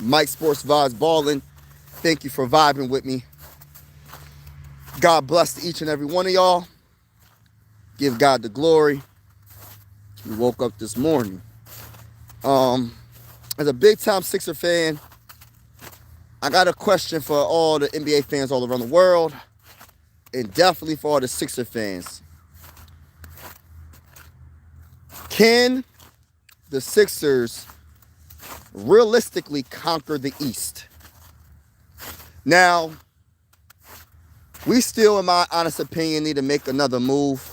Mike Sports Vibes Ballin'. Thank you for vibing with me. God bless each and every one of y'all. Give God the glory. We woke up this morning. As a big time Sixer fan, I got a question for all the NBA fans all around the world, and definitely for all the Sixer fans. Can the Sixers realistically conquer the East? Now, we still, in my honest opinion, need to make another move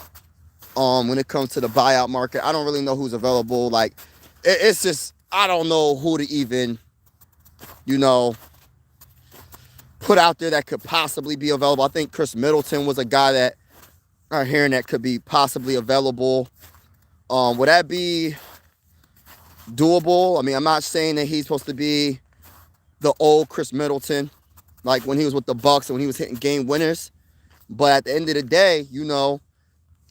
when it comes to the buyout market. I don't really know who's available. Like, it's just, I don't know who to even, put out there that could possibly be available. I think Chris Middleton was a guy that I'm hearing that could be possibly available. Would that be doable? I mean, I'm not saying that he's supposed to be the old Chris Middleton, like when he was with the Bucks and when he was hitting game winners. But at the end of the day,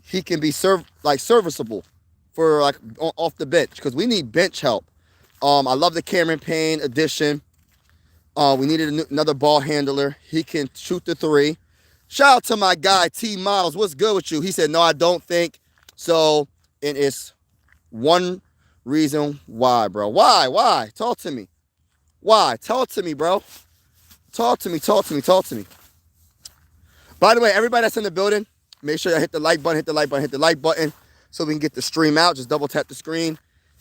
he can be serviceable for like off the bench, because we need bench help. I love the Cameron Payne addition. We needed another ball handler. He can shoot the three. Shout out to my guy T Miles. What's good with you? He said, no, I don't think so. And it's one reason why, bro. Why? Talk to me. Why? Talk to me, bro. Talk to me. By the way, everybody that's in the building, make sure you hit the like button, so we can get the stream out. Just double tap the screen,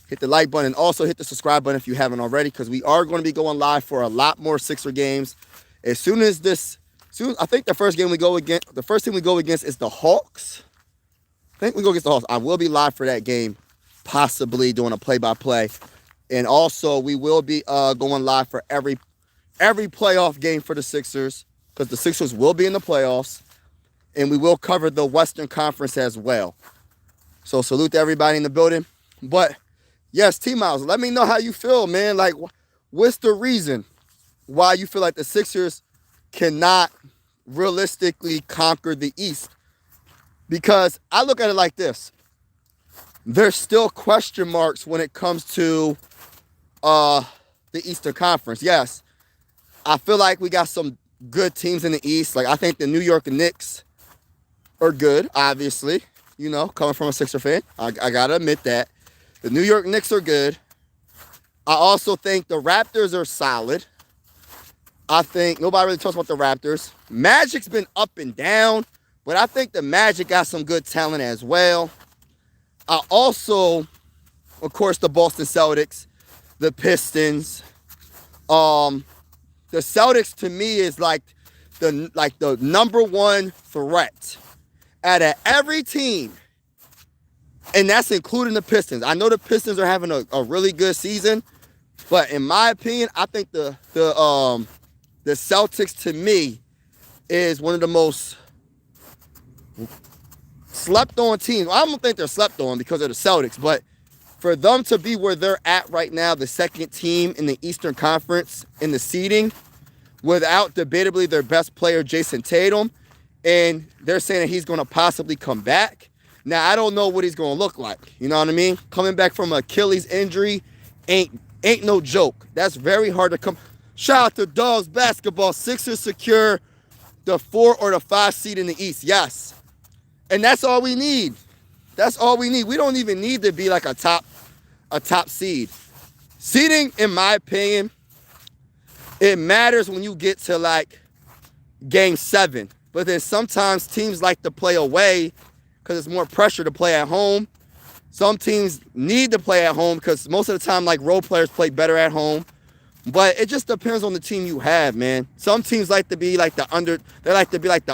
hit the like button, and also hit the subscribe button if you haven't already, because we are going to be going live for a lot more Sixer games. I think the first team we go against is the Hawks. I think we go against the Hawks. I will be live for that game, possibly doing a play-by-play. And also, we will be going live for every playoff game for the Sixers, because the Sixers will be in the playoffs, and we will cover the Western Conference as well. So salute to everybody in the building. But yes, T-Miles, let me know how you feel, man. Like, what's the reason why you feel like the Sixers cannot realistically conquer the East? Because I look at it like this. There's still question marks when it comes to the Eastern Conference. Yes, I feel like we got some good teams in the East. Like, I think the New York Knicks are good, obviously. Coming from a Sixer fan, I got to admit that. The New York Knicks are good. I also think the Raptors are solid. I think nobody really talks about the Raptors. Magic's been up and down, but I think the Magic got some good talent as well. I also, of course, the Boston Celtics, the Pistons. The Celtics, to me, is like the number one threat out of every team, and that's including the Pistons. I know the Pistons are having a really good season, but in my opinion, I think the Celtics, to me, is one of the most slept on teams. I don't think they're slept on because of the Celtics, but for them to be where they're at right now, the second team in the Eastern Conference in the seeding, without debatably their best player, Jason Tatum, and they're saying that he's going to possibly come back. Now, I don't know what he's going to look like. You know what I mean? Coming back from an Achilles injury ain't no joke. That's very hard to come. Shout out to Dogs Basketball. Sixers secure the 4 or the 5 seed in the East. Yes. And that's all we need. That's all we need. We don't even need to be like a top seed. Seeding, in my opinion, it matters when you get to like game 7. But then sometimes teams like to play away because it's more pressure to play at home. Some teams need to play at home because most of the time, like, role players play better at home. But it just depends on the team you have, man. Some teams like to be like the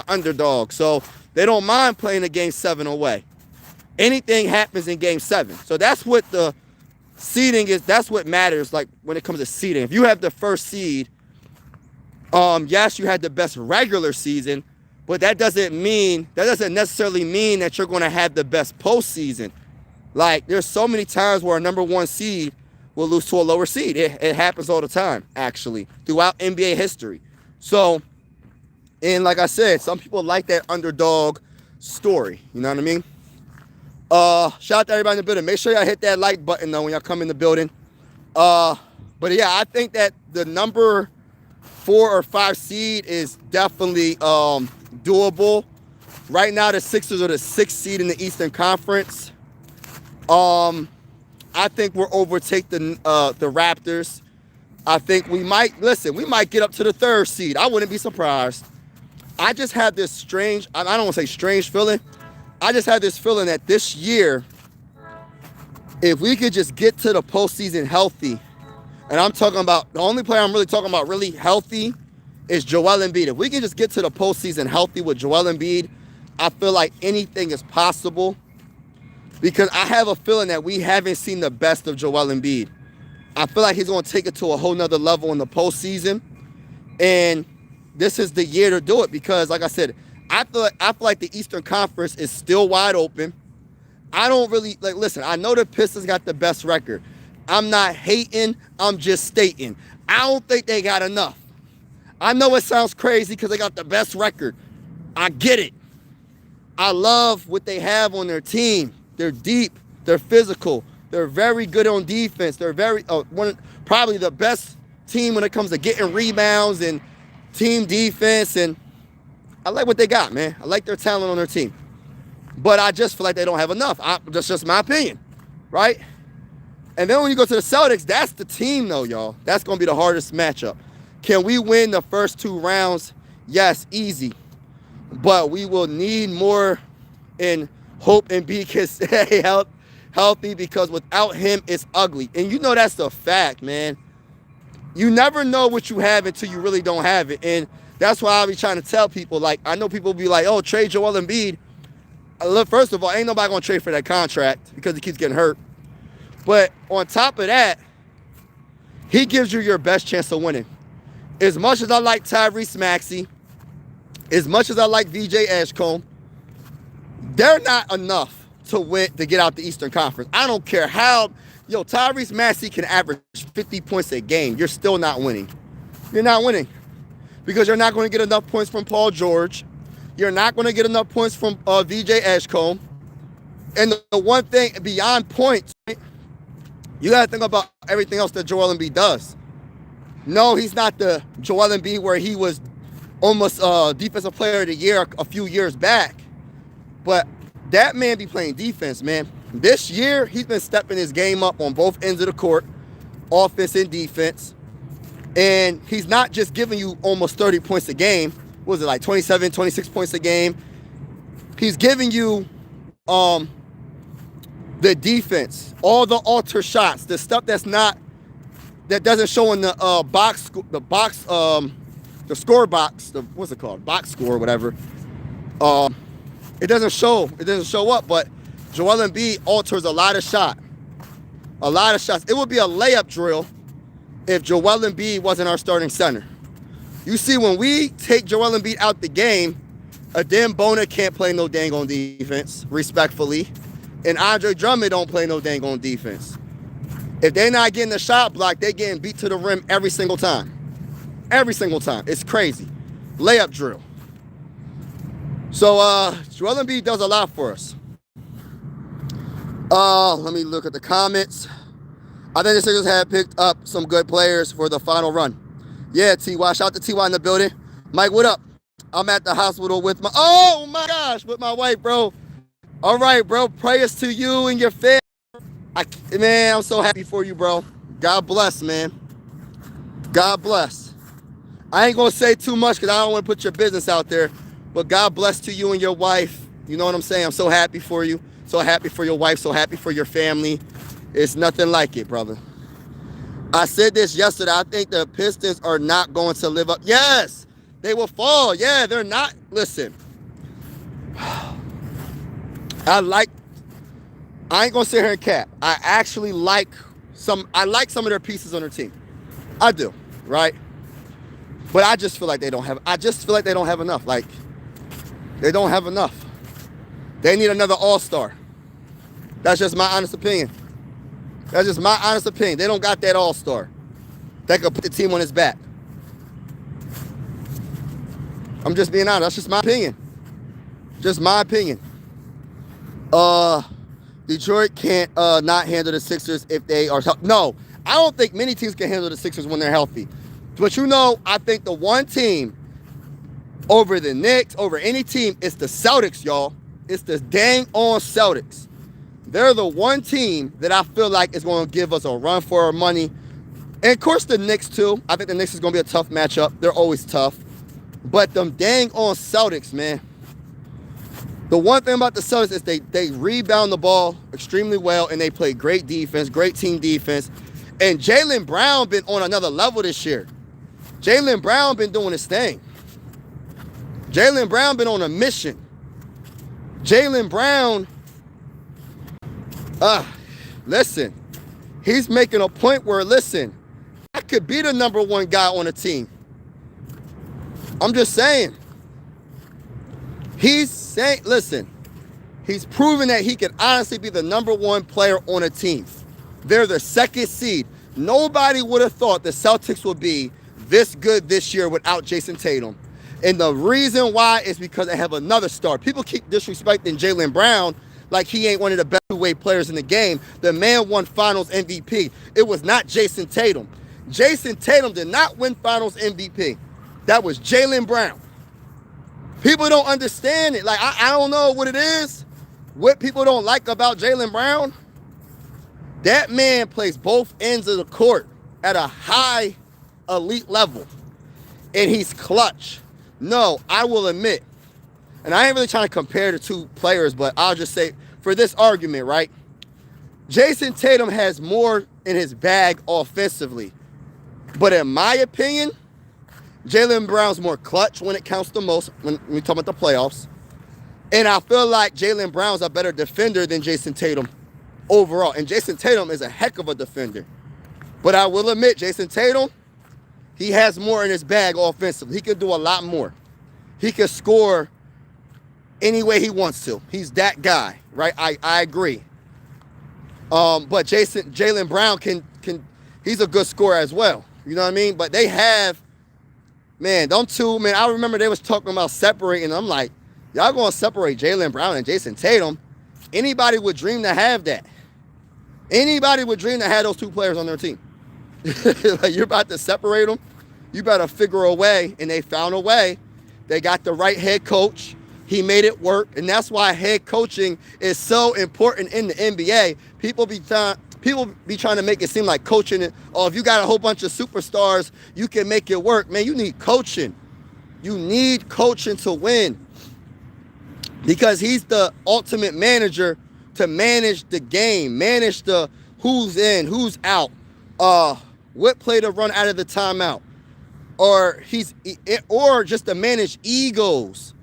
underdog. So they don't mind playing a game 7 away. Anything happens in game 7. So that's what the seeding is. That's what matters, like, when it comes to seeding. If you have the first seed, yes, you had the best regular season, but that doesn't necessarily mean that you're going to have the best postseason. Like, there's so many times where a number 1 seed will lose to a lower seed. It happens all the time, actually, throughout NBA history. So, and like I said, some people like that underdog story. You know what I mean? Shout out to everybody in the building. Make sure y'all hit that like button, though, when y'all come in the building. But yeah, I think that the number 4 or 5 seed is definitely doable. Right now, the Sixers are the 6th seed in the Eastern Conference. I think we'll overtake the Raptors. I think we might get up to the 3rd seed. I wouldn't be surprised. I just have this strange, I don't want to say strange feeling. I just have this feeling that this year, if we could just get to the postseason healthy, and I'm talking about, the only player I'm really talking about really healthy is Joel Embiid. If we can just get to the postseason healthy with Joel Embiid, I feel like anything is possible, because I have a feeling that we haven't seen the best of Joel Embiid. I feel like he's going to take it to a whole nother level in the postseason, and this is the year to do it, because, like I said, I feel like the Eastern Conference is still wide open. I don't really, listen, I know the Pistons got the best record. I'm not hating, I'm just stating. I don't think they got enough. I know it sounds crazy because they got the best record. I get it. I love what they have on their team. They're deep, they're physical, they're very good on defense. They're probably the best team when it comes to getting rebounds and team defense, and I like what they got, man. I like their talent on their team. But I just feel like they don't have enough. That's just my opinion, right? And then when you go to the Celtics, that's the team, though, y'all. That's going to be the hardest matchup. Can we win the first 2 rounds? Yes, easy. But we will need more, and hope Embiid can stay healthy, because without him, it's ugly. And you know that's the fact, man. You never know what you have until you really don't have it. And that's why I'll be trying to tell people, I know people will be like, oh, trade Joel Embiid. Look, first of all, ain't nobody going to trade for that contract because he keeps getting hurt. But on top of that, he gives you your best chance of winning. As much as I like Tyrese Maxey, as much as I like VJ Edgecombe, they're not enough to win, to get out the Eastern Conference. I don't care how, Tyrese Maxey can average 50 points a game. You're still not winning. You're not winning because you're not going to get enough points from Paul George. You're not going to get enough points from VJ Edgecombe. And the one thing beyond points, you got to think about everything else that Joel Embiid does. No, he's not the Joel Embiid where he was almost Defensive Player of the Year a few years back. But that man be playing defense, man. This year, he's been stepping his game up on both ends of the court, offense and defense. And he's not just giving you almost 30 points a game. What was it, like 27, 26 points a game? He's giving you the defense, all the alter shots, the stuff that doesn't show in the the score box, what's it called? Box score or whatever. It doesn't show up, but Joel Embiid alters a lot of shots. It would be a layup drill if Joel Embiid wasn't our starting center. You see, when we take Joel Embiid out the game, Adem Bona can't play no dang on defense, respectfully. And Andre Drummond don't play no dang on defense. If they're not getting the shot block, they're getting beat to the rim every single time. Every single time. It's crazy. Layup drill. So Joel Embiid does a lot for us. Let me look at the comments. I think the Sixers have picked up some good players for the final run. Yeah, T.Y. Shout out to T.Y. in the building. Mike, what up? I'm at the hospital with with my wife, bro. All right, bro. Prayers to you and your family. Man, I'm so happy for you, bro. God bless, man. God bless. I ain't going to say too much because I don't want to put your business out there. But God bless to you and your wife. You know what I'm saying? I'm so happy for you. So happy for your wife. So happy for your family. It's nothing like it, brother. I said this yesterday. I think the Pistons are not going to live up. Yes, they will fall. Yeah, they're not. Listen. I ain't going to sit here and cap. I actually like some of their pieces on their team. I do, right? But I just feel like they don't have enough. They don't have enough. They need another all-star. That's just my honest opinion. They don't got that all-star that could put the team on his back. I'm just being honest. That's just my opinion. Just my opinion. Detroit can't not handle the Sixers if they are tough. No, I don't think many teams can handle the Sixers when they're healthy. But I think the one team over the Knicks, over any team, it's the Celtics, y'all. It's the dang on Celtics. They're the one team that I feel like is going to give us a run for our money. And, of course, the Knicks, too. I think the Knicks is going to be a tough matchup. They're always tough. But them dang on Celtics, man. The one thing about the Celtics is they rebound the ball extremely well, and they play great defense, great team defense. And Jaylen Brown been on another level this year. Jaylen Brown been doing his thing. Jaylen Brown been on a mission. Jaylen Brown, listen, he's making a point where, listen, I could be the number one guy on the team. I'm just saying. He's saying, listen, he's proven that he can honestly be the number one player on a team. They're the second seed. Nobody would have thought the Celtics would be this good this year without Jason Tatum. And the reason why is because they have another star. People keep disrespecting Jaylen Brown like he ain't one of the best two-way players in the game. The man won Finals MVP. It was not Jason Tatum. Jason Tatum did not win Finals MVP. That was Jaylen Brown. People don't understand it. Like, I don't know what it is. What people don't like about Jaylen Brown. That man plays both ends of the court at a high elite level. And he's clutch. No, I will admit, and I ain't really trying to compare the two players, but I'll just say, for this argument, right? Jason Tatum has more in his bag offensively. But in my opinion, Jaylen Brown's more clutch when it counts the most, when we talk about the playoffs. And I feel like Jaylen Brown's a better defender than Jason Tatum overall. And Jason Tatum is a heck of a defender. But I will admit, Jason Tatum, he has more in his bag offensively. He can do a lot more. He can score any way he wants to. He's that guy, right? I agree. But Jaylen Brown can he's a good scorer as well. You know what I mean? But they have, man, them two, man, I remember they was talking about separating. I'm like, y'all going to separate Jaylen Brown and Jason Tatum? Anybody would dream to have that. Anybody would dream to have those two players on their team. Like, you're about to separate them. You better figure a way, and they found a way. They got the right head coach. He made it work, and that's why head coaching is so important in the NBA. People be trying to make it seem like coaching, if you got a whole bunch of superstars, you can make it work. Man, you need coaching. You need coaching to win, because he's the ultimate manager to manage the game, manage the who's in, who's out, what play to run out of the timeout, or just to manage egos.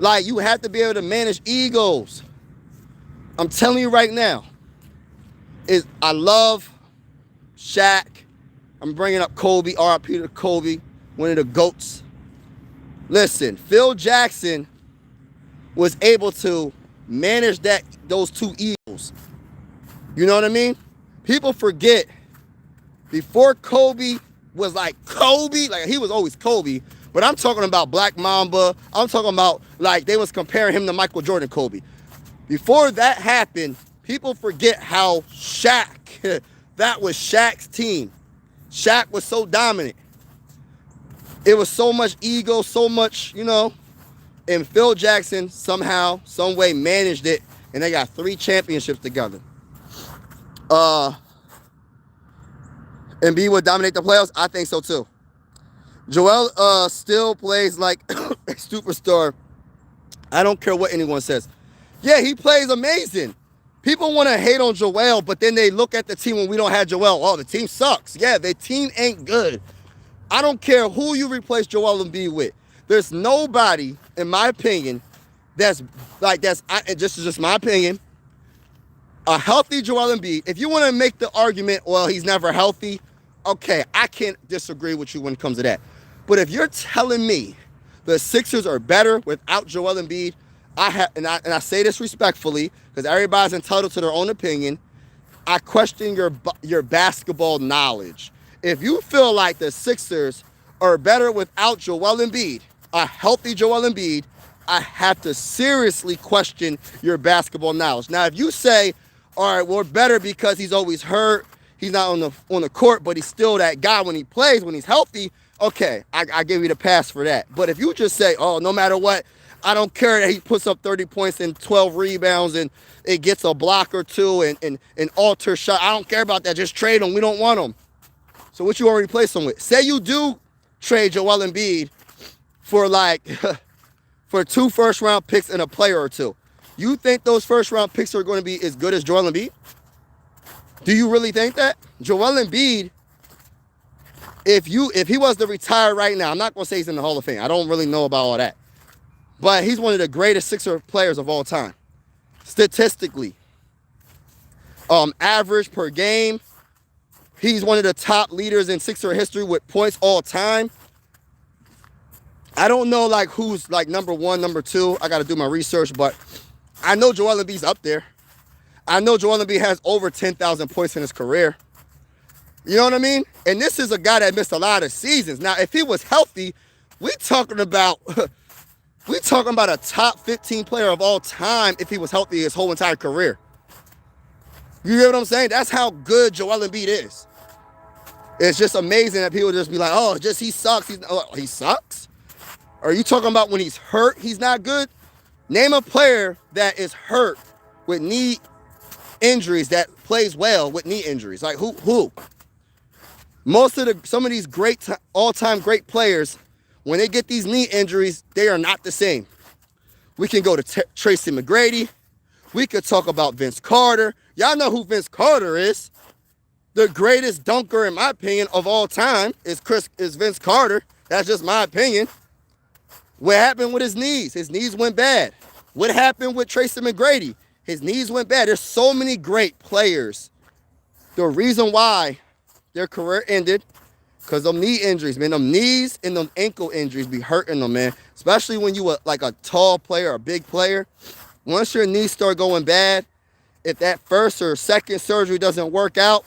Like, you have to be able to manage egos. I'm telling you right now, I love Shaq. I'm bringing up Kobe, R.I.P. to Kobe, one of the GOATs. Listen, Phil Jackson was able to manage those two egos. You know what I mean? People forget, before Kobe was like Kobe, like, he was always Kobe, but I'm talking about Black Mamba. I'm talking about, like, they was comparing him to Michael Jordan, Kobe. Before that happened, people forget how Shaq, that was Shaq's team. Shaq was so dominant. It was so much ego, so much, and Phil Jackson somehow, some way managed it, and they got 3 championships together. Embiid would dominate the playoffs? I think so too. Joel still plays like a superstar. I don't care what anyone says. Yeah, he plays amazing. People want to hate on Joel, but then they look at the team when we don't have Joel. Oh, the team sucks. Yeah, the team ain't good. I don't care who you replace Joel Embiid with. There's nobody, in my opinion, this is just my opinion, a healthy Joel Embiid. If you want to make the argument, well, he's never healthy, okay, I can't disagree with you when it comes to that. But if you're telling me the Sixers are better without Joel Embiid, and I say this respectfully, because everybody's entitled to their own opinion, I question your basketball knowledge. If you feel like the Sixers are better without Joel Embiid, a healthy Joel Embiid, I have to seriously question your basketball knowledge. Now, if you say, all right, we're better because he's always hurt, he's not on the court, but he's still that guy when he plays, when he's healthy. Okay, I give you the pass for that. But if you just say, oh, no matter what, I don't care that he puts up 30 points and 12 rebounds and it gets a block or two and alter shot. I don't care about that. Just trade him. We don't want him. So what you want to replace him with? Say you do trade Joel Embiid for like for 2 first-round picks and a player or two. You think those first-round picks are going to be as good as Joel Embiid? Do you really think that? Joel Embiid, if he was to retire right now, I'm not going to say he's in the Hall of Fame. I don't really know about all that. But he's one of the greatest Sixer players of all time. Statistically. Average per game. He's one of the top leaders in Sixer history with points all time. I don't know like who's like number 1, number 2. I got to do my research, but I know Joel Embiid's up there. I know Joel Embiid has over 10,000 points in his career. You know what I mean? And this is a guy that missed a lot of seasons. Now, if he was healthy, we talking about a top 15 player of all time if he was healthy his whole entire career. You get what I'm saying? That's how good Joel Embiid is. It's just amazing that people just be like, oh, just he sucks. He sucks? Are you talking about when he's hurt, he's not good? Name a player that is hurt with knee injuries that plays well with knee injuries. Like who? Some of these great all-time great players, when they get these knee injuries, they are not the same. We can go to Tracy McGrady. We could talk about Vince Carter. Y'all know who Vince Carter is. The greatest dunker, in my opinion, of all time is Vince Carter. That's just my opinion. What happened with his knees? His knees went bad. What happened with Tracy McGrady? His knees went bad. There's so many great players. The reason why their career ended, because of knee injuries, man. Them knees and them ankle injuries be hurting them, man. Especially when you are like a tall player, a big player. Once your knees start going bad, if that first or second surgery doesn't work out,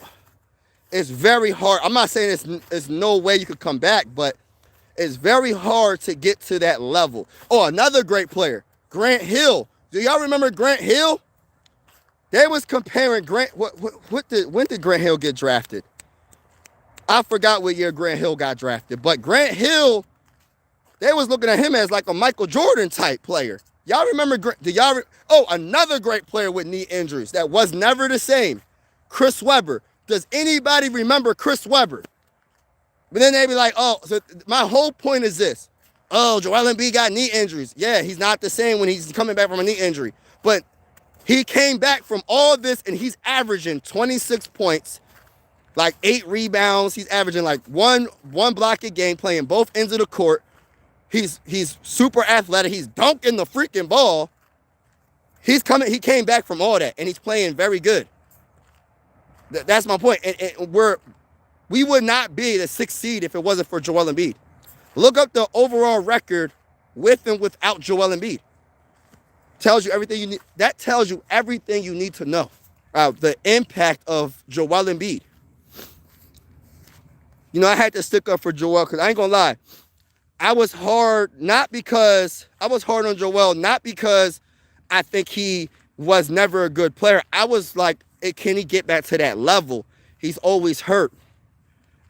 it's very hard. I'm not saying there's no way you could come back, but it's very hard to get to that level. Oh, another great player, Grant Hill. Do y'all remember Grant Hill? They was comparing Grant. When did Grant Hill get drafted? I forgot what year Grant Hill got drafted, but Grant Hill, they was looking at him as like a Michael Jordan type player. Y'all remember? Another great player with knee injuries that was never the same, Chris Webber. Does anybody remember Chris Webber? But then they be like, oh, so my whole point is this. Oh, Joel Embiid got knee injuries. Yeah, he's not the same when he's coming back from a knee injury. But he came back from all this and he's averaging 26 points, like 8 rebounds. He's averaging like one block a game, playing both ends of the court. He's super athletic. He's dunking the freaking ball. He came back from all that and he's playing very good. That's my point. And we would not be the 6th seed if it wasn't for Joel Embiid. Look up the overall record with and without Joel Embiid. Tells you everything you need. That tells you everything you need to know. The impact of Joel Embiid. You know, I had to stick up for Joel because I ain't gonna lie. I was hard on Joel, not because I think he was never a good player. I was like, can he get back to that level? He's always hurt.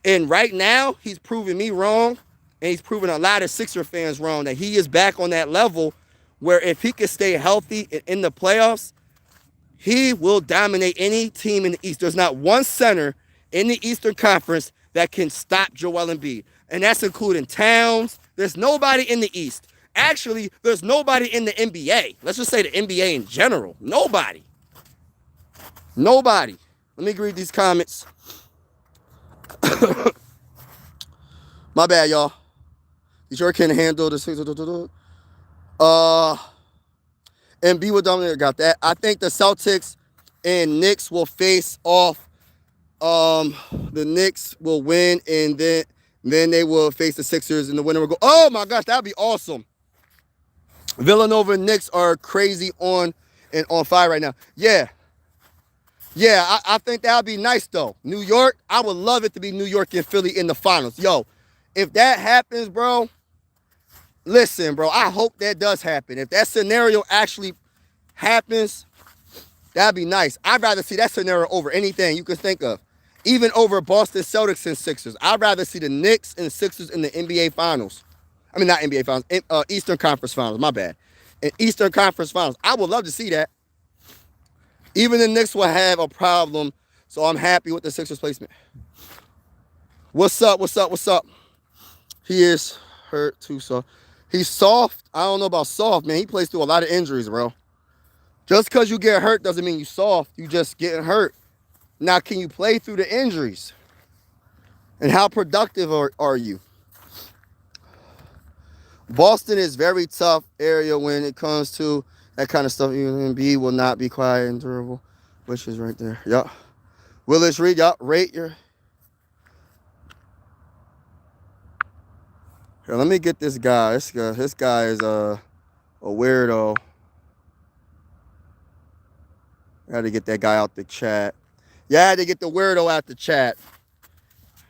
And right now, he's proving me wrong, and he's proving a lot of Sixer fans wrong, that he is back on that level where if he can stay healthy in the playoffs, he will dominate any team in the East. There's not one center in the Eastern Conference that can stop Joel Embiid. And that's including Towns. There's nobody in the East. Actually, there's nobody in the NBA. Let's just say the NBA in general. Nobody. Let me read these comments. My bad, y'all. Detroit can handle the Embiid will dominate. Got that. I think the Celtics and Knicks will face off. The Knicks will win, and then they will face the Sixers, and the winner will go. Oh my gosh, that'd be awesome. Villanova and Knicks are crazy on fire right now. Yeah, I think that would be nice, though. New York, I would love it to be New York and Philly in the finals. Yo, if that happens, bro, listen, bro, I hope that does happen. If that scenario actually happens, that'd be nice. I'd rather see that scenario over anything you could think of. even over Boston Celtics and Sixers. I'd rather see the Knicks and Sixers in the NBA Finals. I mean, not NBA Finals, Eastern Conference Finals, my bad. In Eastern Conference Finals. I would love to see that. Even the Knicks will have a problem, so I'm happy with the Sixers placement. What's up, what's up, what's up? He is hurt too, so he's soft. I don't know about soft, man. He plays through a lot of injuries, bro. Just because you get hurt doesn't mean you soft. You just getting hurt. Now, can you play through the injuries? And how productive are you? Boston is very tough area when it comes to that kind of stuff. Embiid will not be quiet and durable, which is right there. Yup. Willis Reed, yup. Rate your. Here, let me get this guy. This guy is a weirdo. I had to get that guy out the chat. Yeah, I had to get the weirdo out the chat.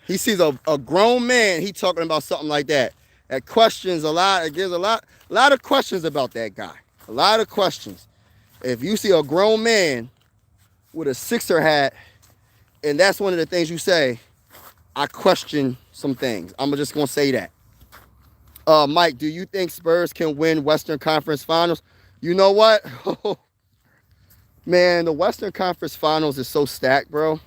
He sees a grown man. He talking about something like that. That questions a lot. It gives a lot of questions about that guy. A lot of questions. If you see a grown man with a Sixer hat, and that's one of the things you say, I question some things. I'm just gonna say that. Mike, do you think Spurs can win Western Conference Finals? You know what? Man, the Western Conference Finals is so stacked, bro.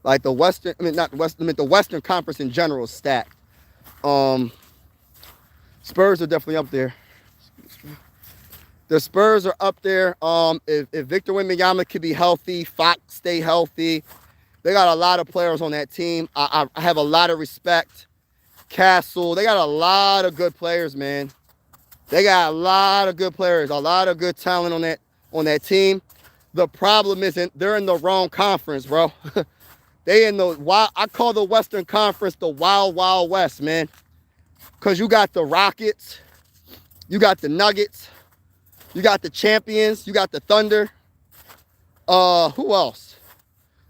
Like the Western, the Western Conference in general is stacked. Spurs are definitely up there. The Spurs are up there. If Victor Wembanyama could be healthy, Fox stay healthy, they got a lot of players on that team. I have a lot of respect. Castle, they got a lot of good players, man. They got a lot of good players, a lot of good talent on that team. The problem isn't they're in the wrong conference, bro. They in the wild. I call the Western Conference the Wild Wild West, man. Cause you got the Rockets, you got the Nuggets, you got the champions, you got the Thunder. Who else?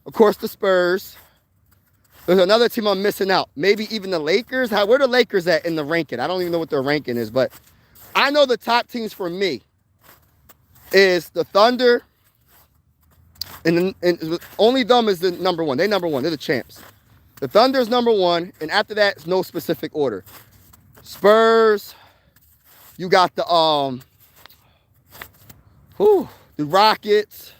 Of course, the Spurs. There's another team I'm missing out. Maybe even the Lakers. Where the Lakers at in the ranking? I don't even know what their ranking is, but I know the top teams for me is the Thunder, and only them is the number one. They number one. They're the champs. The Thunder's number one, and after that, it's no specific order. Spurs. You got the Rockets.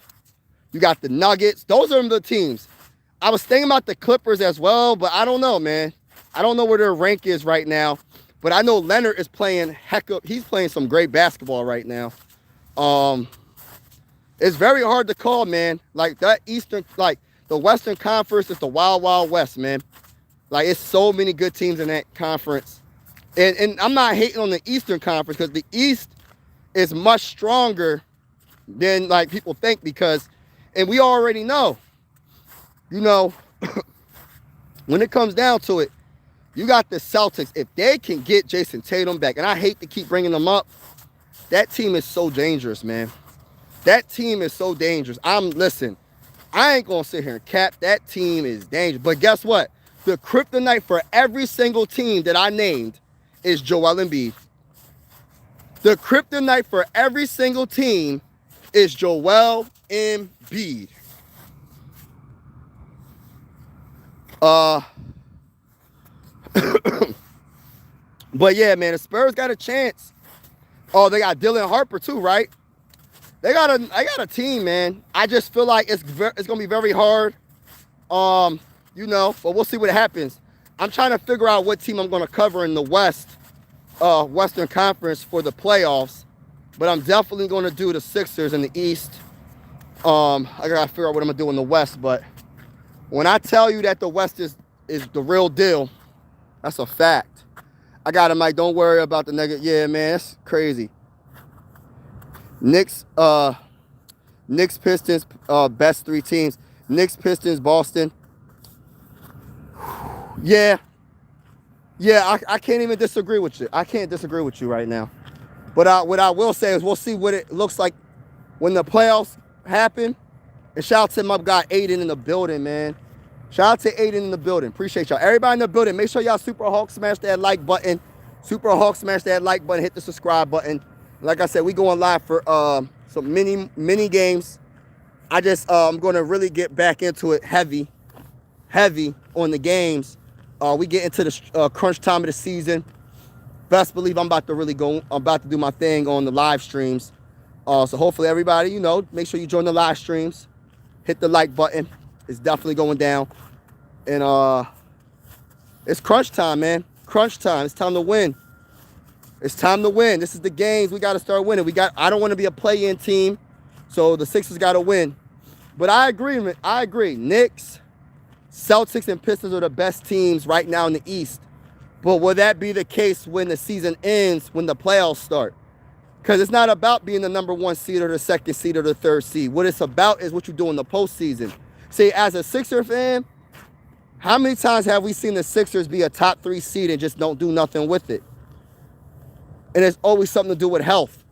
You got the Nuggets. Those are the teams. I was thinking about the Clippers as well, but I don't know, man. I don't know where their rank is right now. But I know Leonard is playing he's playing some great basketball right now. It's very hard to call, man. Like that the Western Conference is the Wild Wild West, man. Like it's so many good teams in that conference. And I'm not hating on the Eastern Conference because the East is much stronger than like people think and we already know. You know, when it comes down to it, you got the Celtics. If they can get Jason Tatum back, and I hate to keep bringing them up, that team is so dangerous, man. That team is so dangerous. Listen, I ain't going to sit here and cap. That team is dangerous. But guess what? The kryptonite for every single team that I named is Joel Embiid. The kryptonite for every single team is Joel Embiid. But yeah, man, the Spurs got a chance. Oh, they got Dylan Harper too, right? They got a team, man. I just feel like it's gonna be very hard. But we'll see what happens. I'm trying to figure out what team I'm gonna cover in the Western Conference for the playoffs. But I'm definitely gonna do the Sixers in the East. I gotta figure out what I'm gonna do in the West, but when I tell you that the West is the real deal, that's a fact. I got him, Mike. Don't worry about the negative. Yeah, man, that's crazy. Knicks, Pistons, best three teams. Knicks, Pistons, Boston. Yeah, I can't even disagree with you. I can't disagree with you right now. But what I will say is we'll see what it looks like when the playoffs happen. And shout out to my guy Aiden in the building, man. Shout out to Aiden in the building. Appreciate y'all. Everybody in the building, make sure y'all Super Hawk smash that like button. Super Hawk smash that like button. Hit the subscribe button. Like I said, we going live for some mini games. I'm going to really get back into it heavy heavy on the games. We get into the crunch time of the season. Best believe I'm about to really go. I'm about to do my thing on the live streams. So hopefully everybody, you know, make sure you join the live streams. Hit the like button. It's definitely going down. And it's crunch time, man. Crunch time. It's time to win. It's time to win. This is the games. We got to start winning. I don't want to be a play-in team, so the Sixers got to win. But I agree. Knicks, Celtics, and Pistons are the best teams right now in the East. But will that be the case when the season ends, when the playoffs start? Because it's not about being the number 1 seed or the 2nd seed or the 3rd seed. What it's about is what you do in the postseason. See, as a Sixer fan, how many times have we seen the Sixers be a top 3 seed and just don't do nothing with it? And it's always something to do with health.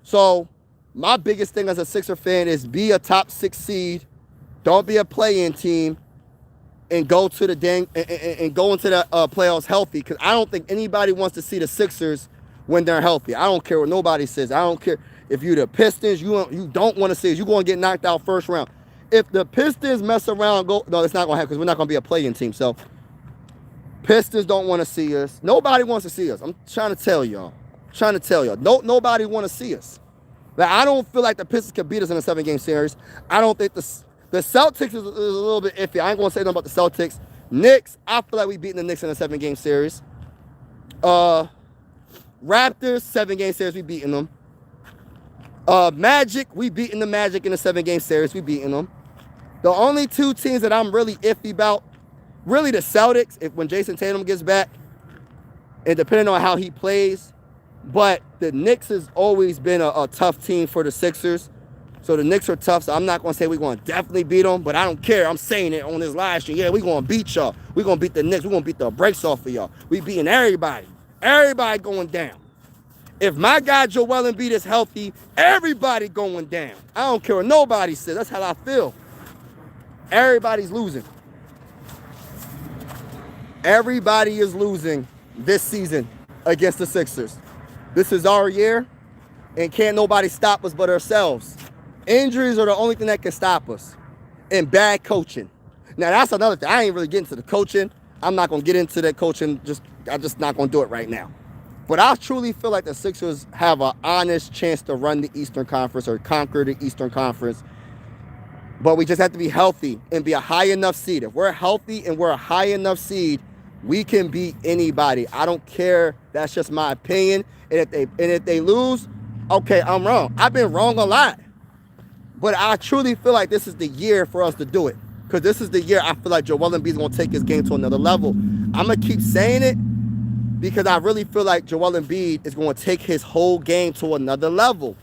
So my biggest thing as a Sixer fan is be a top 6 seed. Don't be a play-in team, and go to the and go into the playoffs healthy. Because I don't think anybody wants to see the Sixers when they're healthy. I don't care what nobody says. I don't care if you're the Pistons. You don't want to see it. You're going to get knocked out first round. If the Pistons mess around, no, it's not going to happen because we're not going to be a play-in team. So Pistons don't want to see us. Nobody wants to see us. I'm trying to tell y'all. Nobody want to see us. Like, I don't feel like the Pistons can beat us in a 7-game series. I don't think the Celtics is a little bit iffy. I ain't going to say nothing about the Celtics. Knicks, I feel like we beating the Knicks in a 7-game series. Raptors, 7-game series, we beating them. Magic, we beating the Magic in a 7-game series. We beating them. The only 2 teams that I'm really iffy about, really the Celtics, when Jason Tatum gets back, and depending on how he plays. But the Knicks has always been a tough team for the Sixers. So the Knicks are tough, so I'm not going to say we're going to definitely beat them, but I don't care. I'm saying it on this live stream. Yeah, we're going to beat y'all. We're going to beat the Knicks. We're going to beat the brakes off of y'all. We beating everybody. Everybody going down. If my guy Joel Embiid is healthy, everybody going down. I don't care what nobody says. That's how I feel. Everybody's losing. Everybody is losing this season against the Sixers. This is our year, and can't nobody stop us but ourselves. Injuries are the only thing that can stop us, and bad coaching. Now, that's another thing. I ain't really getting to the coaching. I'm not going to get into that coaching. I'm just not going to do it right now. But I truly feel like the Sixers have an honest chance to run the Eastern Conference or conquer the Eastern Conference. But we just have to be healthy and be a high enough seed. If we're healthy and we're a high enough seed, we can beat anybody. I don't care. That's just my opinion. And if they lose, okay, I'm wrong. I've been wrong a lot. But I truly feel like this is the year for us to do it. Because this is the year I feel like Joel Embiid is going to take his game to another level. I'm going to keep saying it because I really feel like Joel Embiid is going to take his whole game to another level.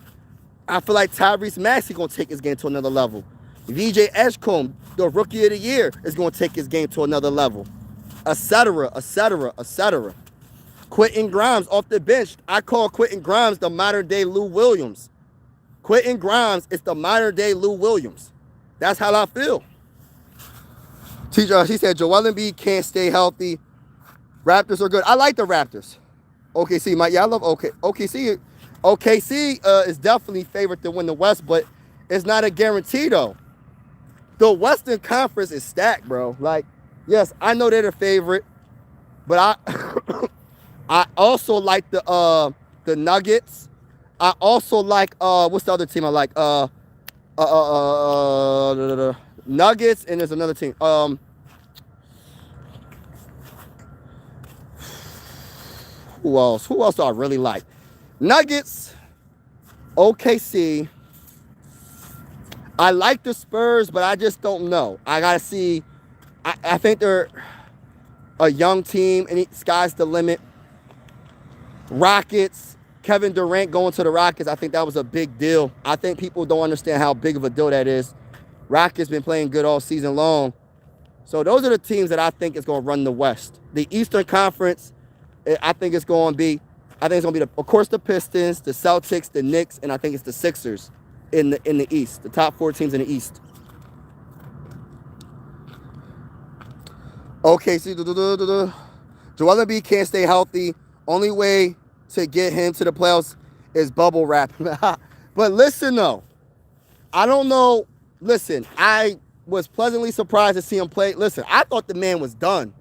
I feel like Tyrese Maxey is going to take his game to another level. VJ Edgecombe, the Rookie of the Year, is going to take his game to another level. Etc., etc., etc. Quentin Grimes off the bench. I call Quentin Grimes the modern-day Lou Williams. Quentin Grimes is the modern-day Lou Williams. That's how I feel. She said Joel Embiid can't stay healthy. Raptors are good. I like the Raptors. OKC, I love OKC. OKC is definitely favored to win the West, but it's not a guarantee, though. The Western Conference is stacked, bro. Like, yes, I know they're the favorite, but I also like the Nuggets. I also like what's the other team I like? Nuggets, and there's another team. Who else? Who else do I really like? Nuggets, OKC. I like the Spurs, but I just don't know. I gotta see. I think they're a young team, and sky's the limit. Rockets, Kevin Durant going to the Rockets, I think that was a big deal. I think people don't understand how big of a deal that is. Rockets been playing good all season long. So those are the teams that I think is going to run the West. The Eastern Conference, I think it's going to be, of course, the Pistons, the Celtics, the Knicks, and I think it's the Sixers in the East, the top 4 teams in the East. Okay, see, Joel Embiid can't stay healthy. Only way to get him to the playoffs is bubble wrap. But listen, though, I don't know. Listen, was pleasantly surprised to see him play. Listen, I thought the man was done.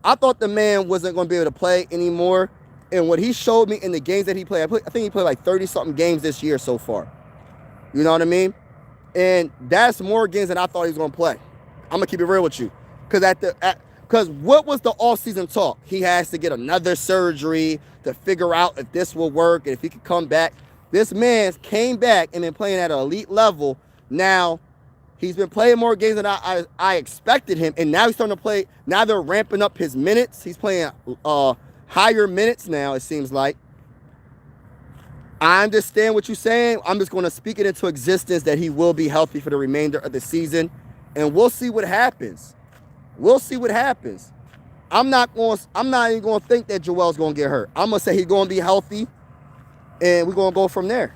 I thought the man wasn't going to be able to play anymore. And what he showed me in the games that he played, I think he played like 30-something games this year so far. You know what I mean? And that's more games than I thought he was going to play. I'm going to keep it real with you. Because what was the offseason talk? He has to get another surgery to figure out if this will work and if he could come back. This man came back and been playing at an elite level. Now, he's been playing more games than I expected him. And now he's starting to play. Now they're ramping up his minutes. He's playing higher minutes now, it seems like. I understand what you're saying. I'm just going to speak it into existence that he will be healthy for the remainder of the season. And we'll see what happens. We'll see what happens. I'm not even going to think that Joel's going to get hurt. I'm going to say he's going to be healthy. And we're going to go from there.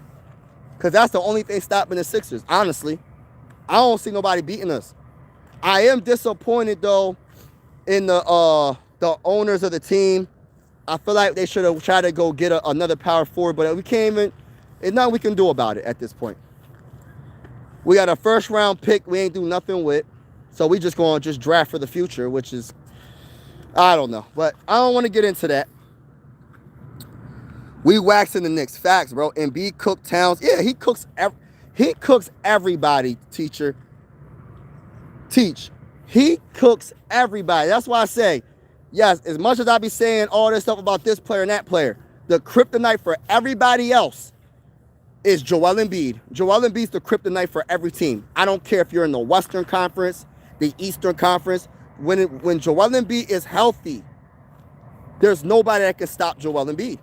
Because that's the only thing stopping the Sixers, honestly. I don't see nobody beating us. I am disappointed, though, in the owners of the team. I feel like they should have tried to go get another power forward, but we can't even. There's nothing we can do about it at this point. We got a first-round pick we ain't do nothing with, so we just going to just draft for the future, which is, I don't know. But I don't want to get into that. We waxing the Knicks. Facts, bro. Embiid cooked Towns. Yeah, he cooks everybody, teacher. Teach. He cooks everybody. That's why I say, yes, as much as I be saying all this stuff about this player and that player, the kryptonite for everybody else is Joel Embiid. Joel Embiid's the kryptonite for every team. I don't care if you're in the Western Conference, the Eastern Conference. When Joel Embiid is healthy, there's nobody that can stop Joel Embiid.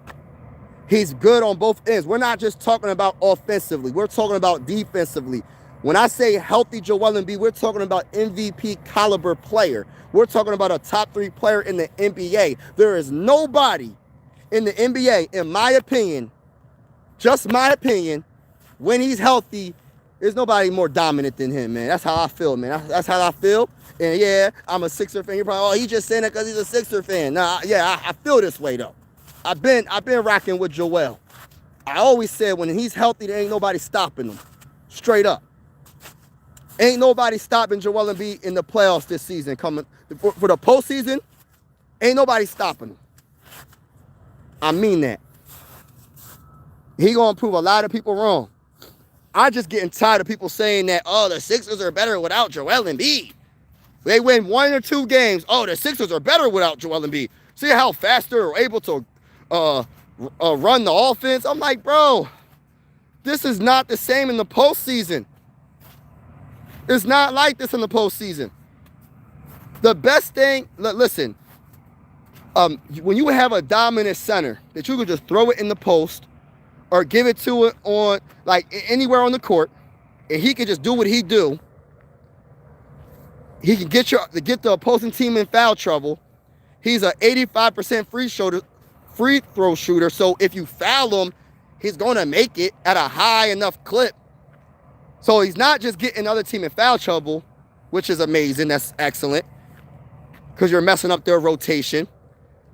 He's good on both ends. We're not just talking about offensively. We're talking about defensively. When I say healthy Joel Embiid, we're talking about MVP caliber player. We're talking about a top 3 player in the NBA. There is nobody in the NBA, in my opinion, just my opinion, when he's healthy, there's nobody more dominant than him, man. That's how I feel, man. That's how I feel. And yeah, I'm a Sixer fan. You're probably, he's just saying that because he's a Sixer fan. Nah, yeah, I feel this way, though. I've been rocking with Joel. I always said when he's healthy, there ain't nobody stopping him. Straight up. Ain't nobody stopping Joel Embiid in the playoffs this season. Coming for the postseason, ain't nobody stopping him. I mean that. He gonna prove a lot of people wrong. I'm just getting tired of people saying that, oh, the Sixers are better without Joel Embiid. They win 1 or 2 games. Oh, the Sixers are better without Joel Embiid. See how fast they're able to run the offense? I'm like, bro, this is not the same in the postseason. It's not like this in the postseason. The best thing, listen, when you have a dominant center that you can just throw it in the post or give it to it on, like, anywhere on the court, and he can just do what he do, he can get the opposing team in foul trouble. He's an 85% free throw shooter, so if you foul him, he's going to make it at a high enough clip. So he's not just getting another team in foul trouble, which is amazing. That's excellent, because you're messing up their rotation.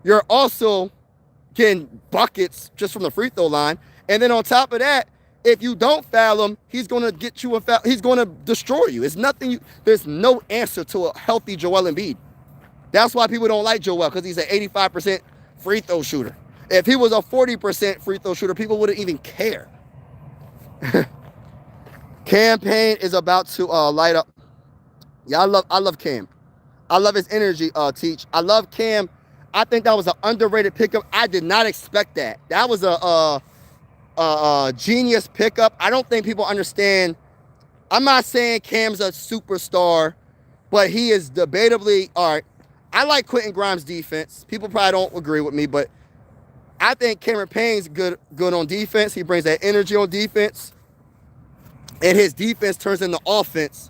You're also getting buckets just from the free throw line. And then on top of that, if you don't foul him, he's going to get you a foul. He's going to destroy you. It's nothing. There's no answer to a healthy Joel Embiid. That's why people don't like Joel, because he's an 85% free throw shooter. If he was a 40% free throw shooter, people wouldn't even care. Cam Payne is about to light up. Yeah, I love Cam. I love his energy, Teach. I love Cam. I think that was an underrated pickup. I did not expect that. That was a genius pickup. I don't think people understand. I'm not saying Cam's a superstar, but he is debatably, all right, I like Quentin Grimes' defense. People probably don't agree with me, but I think Cameron Payne's good on defense. He brings that energy on defense, and his defense turns into offense.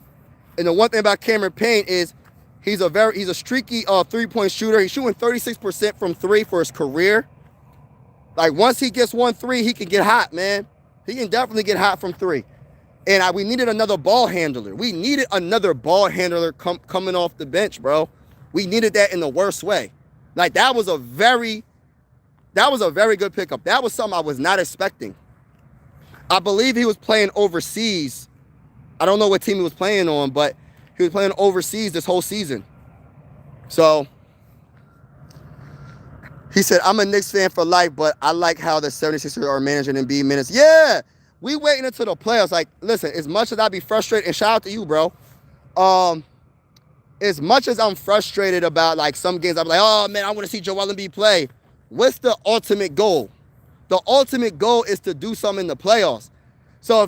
And the one thing about Cameron Payne is he's a streaky three-point shooter. He's shooting 36% from 3 for his career. Like, once he gets 1-3, he can get hot, man. He can definitely get hot from 3. And we needed another ball handler. We needed another ball handler coming off the bench, bro. We needed that in the worst way. Like, that was a very good pickup. That was something I was not expecting. I believe he was playing overseas. I don't know what team he was playing on, but He was playing overseas this whole season. So he said, I'm a Knicks fan for life, but I like how the 76ers are managing Embiid minutes. Yeah, we waiting until the playoffs. Like, listen, as much as I be frustrated, and shout out to you, bro. As much as I'm frustrated about like some games, I'm like, oh man, I want to see Joel Embiid play. What's the ultimate goal? The ultimate goal is to do something in the playoffs. So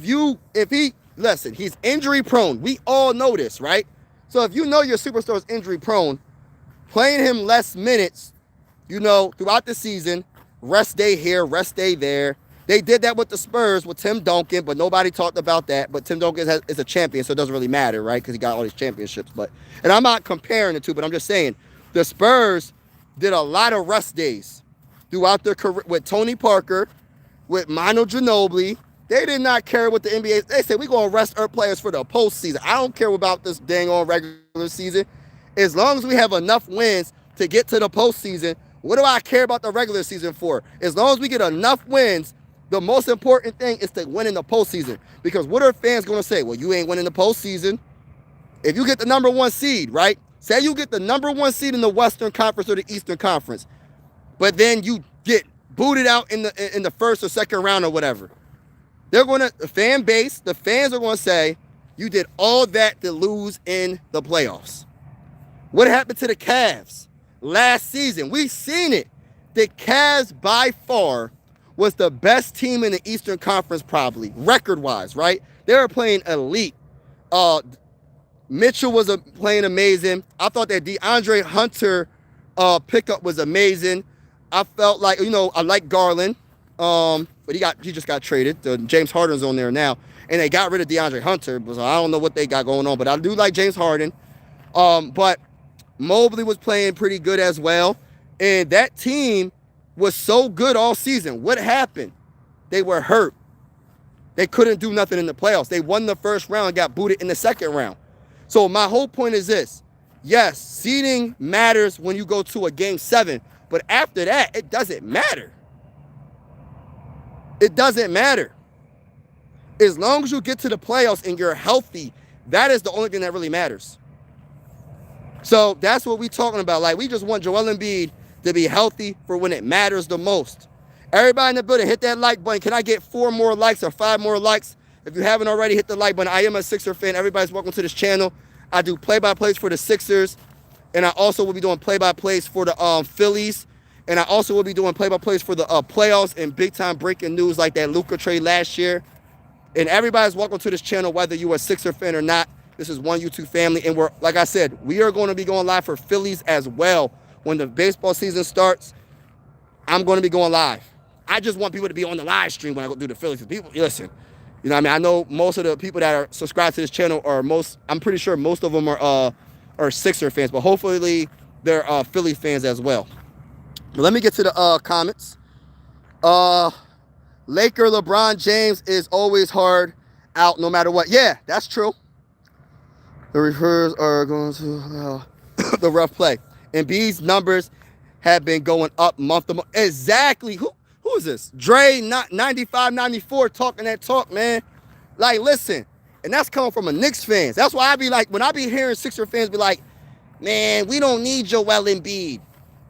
listen, he's injury prone. We all know this, right? So if you know your superstar is injury prone, playing him less minutes, throughout the season, rest day here, rest day there. They did that with the Spurs with Tim Duncan, but nobody talked about that. But Tim Duncan is a champion, so it doesn't really matter, right? Because he got all these championships. And I'm not comparing the two, but I'm just saying the Spurs did a lot of rest days throughout their career with Tony Parker, with Manu Ginobili. They did not care what the NBA. They said, we're going to rest our players for the postseason. I don't care about this dang on regular season. As long as we have enough wins to get to the postseason, what do I care about the regular season for? As long as we get enough wins, the most important thing is to win in the postseason. Because what are fans going to say? Well, you ain't winning the postseason. If you get the number 1 seed, right? Say you get the number 1 seed in the Western Conference or the Eastern Conference, but then you get booted out in the first or second round or whatever. The fans are going to say, you did all that to lose in the playoffs. What happened to the Cavs last season? We've seen it. The Cavs, by far, was the best team in the Eastern Conference, probably, record-wise, right? They were playing elite. Mitchell was playing amazing. I thought that DeAndre Hunter pickup was amazing. I felt like, I like Garland, but he just got traded. James Harden's on there now, and they got rid of DeAndre Hunter. So I don't know what they got going on, but I do like James Harden. But Mobley was playing pretty good as well, and that team was so good all season. What happened? They were hurt. They couldn't do nothing in the playoffs. They won the first round and got booted in the second round. So my whole point is this. Yes, seeding matters when you go to a game 7, but after that, it doesn't matter. It doesn't matter. As long as you get to the playoffs and you're healthy, that is the only thing that really matters. So that's what we're talking about. Like, we just want Joel Embiid to be healthy for when it matters the most. Everybody in the building, hit that like button. Can I get 4 more likes or 5 more likes? If you haven't already, hit the like button. I am a Sixer fan. Everybody's welcome to this channel. I do play-by-plays for the Sixers, and I also will be doing play-by-plays for the Phillies, and I also will be doing play-by-plays for the playoffs and big-time breaking news like that Luka trade last year. And everybody's welcome to this channel, whether you're a Sixer fan or not. This is one YouTube family, and like I said, we are going to be going live for Phillies as well. When the baseball season starts, I'm going to be going live. I just want people to be on the live stream when I go do the Phillies. People, listen, I know most of the people that are subscribed to this channel I'm pretty sure most of them are Sixer fans, but hopefully they're Philly fans as well. But let me get to the comments. Laker LeBron James is always hard out no matter what. Yeah, that's true. The referees are going to the rough play. Embiid's numbers have been going up month to month. Exactly. Who is this? Dre, 95, 94, talking that talk, man. Like, listen. And that's coming from a Knicks fans. That's why I be like, when I be hearing Sixer fans be like, man, we don't need Joel Embiid.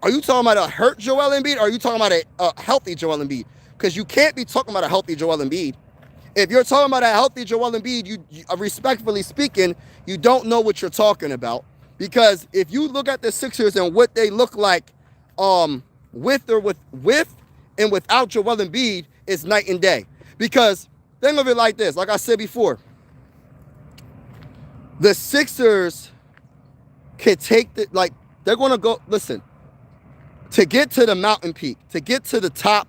Are you talking about a hurt Joel Embiid, or are you talking about a healthy Joel Embiid? Because you can't be talking about a healthy Joel Embiid. If you're talking about a healthy Joel Embiid, you respectfully speaking, you don't know what you're talking about. Because if you look at the Sixers and what they look like with and without Joel Embiid, it's night and day. Because think of it like this, like I said before, the Sixers can take they're going to go, listen, to get to the mountain peak, to get to the top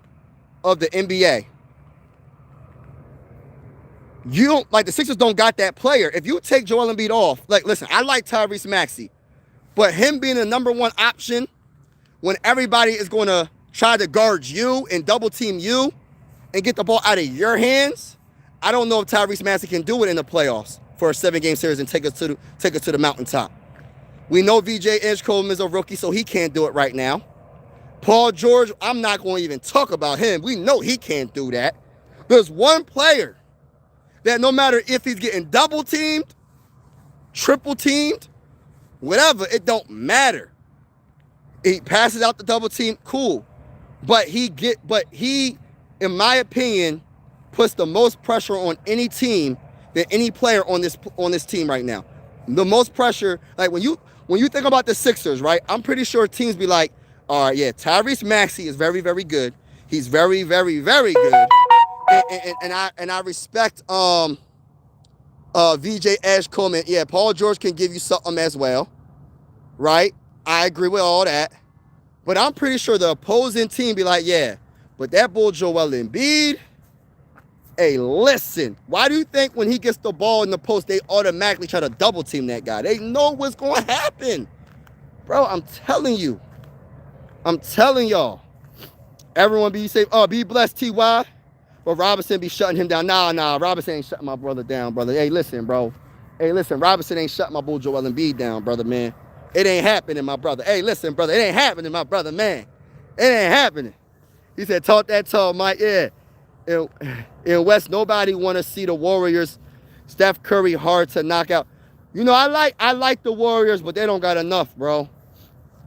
of the NBA, the Sixers don't got that player. If you take Joel Embiid off, listen, I like Tyrese Maxey, but him being the number 1 option when everybody is going to try to guard you and double team you and get the ball out of your hands, I don't know if Tyrese Maxey can do it in the playoffs for a 7-game series and take us to the mountaintop. We know VJ Edgecombe is a rookie, so he can't do it right now. Paul George, I'm not going to even talk about him. We know he can't do that. There's one player that no matter if he's getting double teamed triple teamed, whatever, it don't matter. He passes out the double team, cool. But he, in my opinion, puts the most pressure on any team than any player on this team right now. The most pressure, like when you think about the Sixers, right? I'm pretty sure teams be like, all right, yeah, Tyrese Maxey is very, very good. He's very, very, very good. And I respect VJ Edgecombe. Yeah, Paul George can give you something as well, right? I agree with all that. But I'm pretty sure the opposing team be like, yeah, but that bull Joel Embiid, hey, listen, why do you think when he gets the ball in the post, they automatically try to double team that guy? They know what's going to happen. Bro, I'm telling you. I'm telling y'all. Everyone be safe. Oh, be blessed, T.Y. But Robinson be shutting him down. Nah, Robinson ain't shutting my brother down, brother. Hey, listen, bro. Hey, listen, Robinson ain't shutting my bull Joel Embiid down, brother, man. It ain't happening, my brother. Hey, listen, brother. It ain't happening, my brother, man. It ain't happening. He said, talk that talk, Mike. Yeah. In West, nobody want to see the Warriors. Steph Curry hard to knock out. You know, I like the Warriors, but they don't got enough, bro.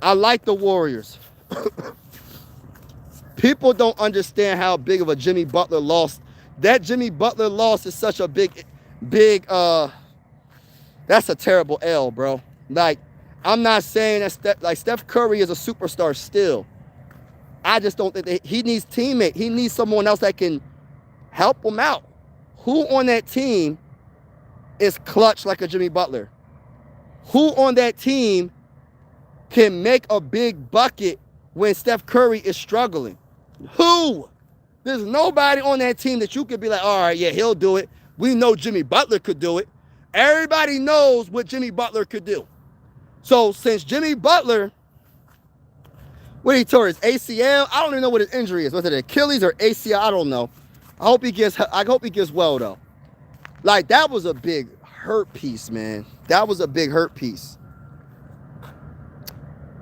I like the Warriors. People don't understand how big of a Jimmy Butler loss. That Jimmy Butler loss is such a big, that's a terrible L, bro. Like, I'm not saying that Steph Curry is a superstar still. I just don't think he needs teammate. He needs someone else that can help him out. Who on that team is clutch like a Jimmy Butler? Who on that team can make a big bucket when Steph Curry is struggling? Who? There's nobody on that team that you could be like, all right, yeah, he'll do it. We know Jimmy Butler could do it. Everybody knows what Jimmy Butler could do. So since Jimmy Butler, what he tore his ACL, I don't even know what his injury is. Was it Achilles or ACL? I don't know. I hope he gets well though. Like, that was a big hurt piece, man. That was a big hurt piece.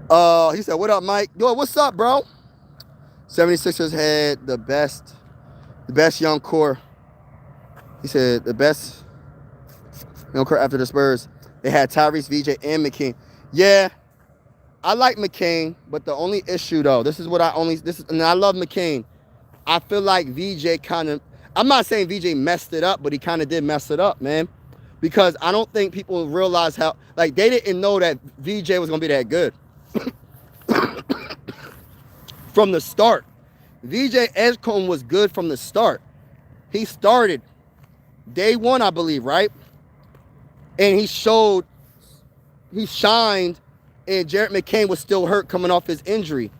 He said, what up, Mike? Yo, what's up, bro? 76ers had the best young core. He said the best young core after the Spurs. They had Tyrese, VJ, and McCain. Yeah, I like McCain, but the only issue though, and I love McCain. I feel like VJ kind of, I'm not saying VJ messed it up, but he kind of did mess it up, man. Because I don't think people realize how, like, they didn't know that VJ was going to be that good. From the start. VJ Edgecombe was good from the start. He started day one, I believe, right? And he shined, and Jared McCain was still hurt coming off his injury.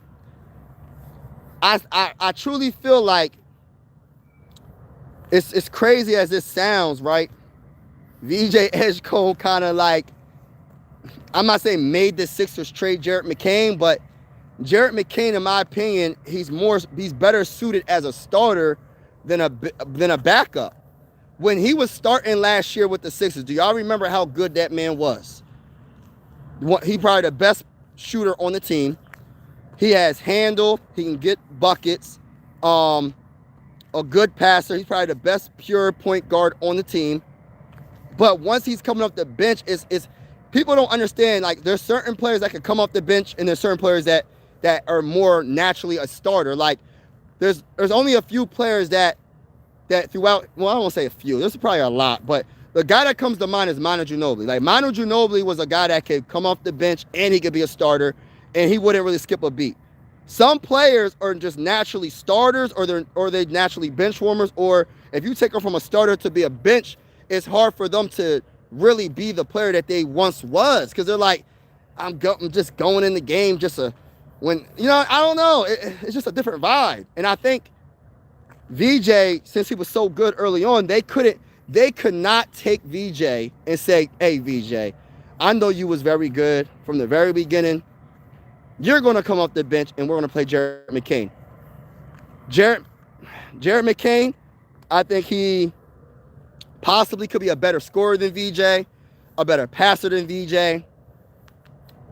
I truly feel like, it's crazy as this sounds, right? VJ Edgecombe kind of like, I'm not saying made the Sixers trade Jared McCain, but Jared McCain, in my opinion, he's better suited as a starter than a backup. When he was starting last year with the Sixers, do y'all remember how good that man was? He probably the best shooter on the team. He has handle. He can get buckets. A good passer. He's probably the best pure point guard on the team. But once he's coming off the bench, it's people don't understand. Like, there's certain players that can come off the bench, and there's certain players that are more naturally a starter. Like, there's only a few players that throughout, well, I won't say a few. There's probably a lot, but the guy that comes to mind is Manu Ginobili. Like, Manu Ginobili was a guy that could come off the bench and he could be a starter, and he wouldn't really skip a beat. Some players are just naturally starters, or they naturally bench warmers, or if you take them from a starter to be a bench, it's hard for them to really be the player that they once was, because they're like, I'm just going in the game I don't know. It's just a different vibe. And I think VJ, since he was so good early on, they could not take VJ and say, hey, VJ, I know you was very good from the very beginning. You're going to come off the bench, and we're going to play Jared McCain. Jared McCain, I think he possibly could be a better scorer than VJ, a better passer than VJ.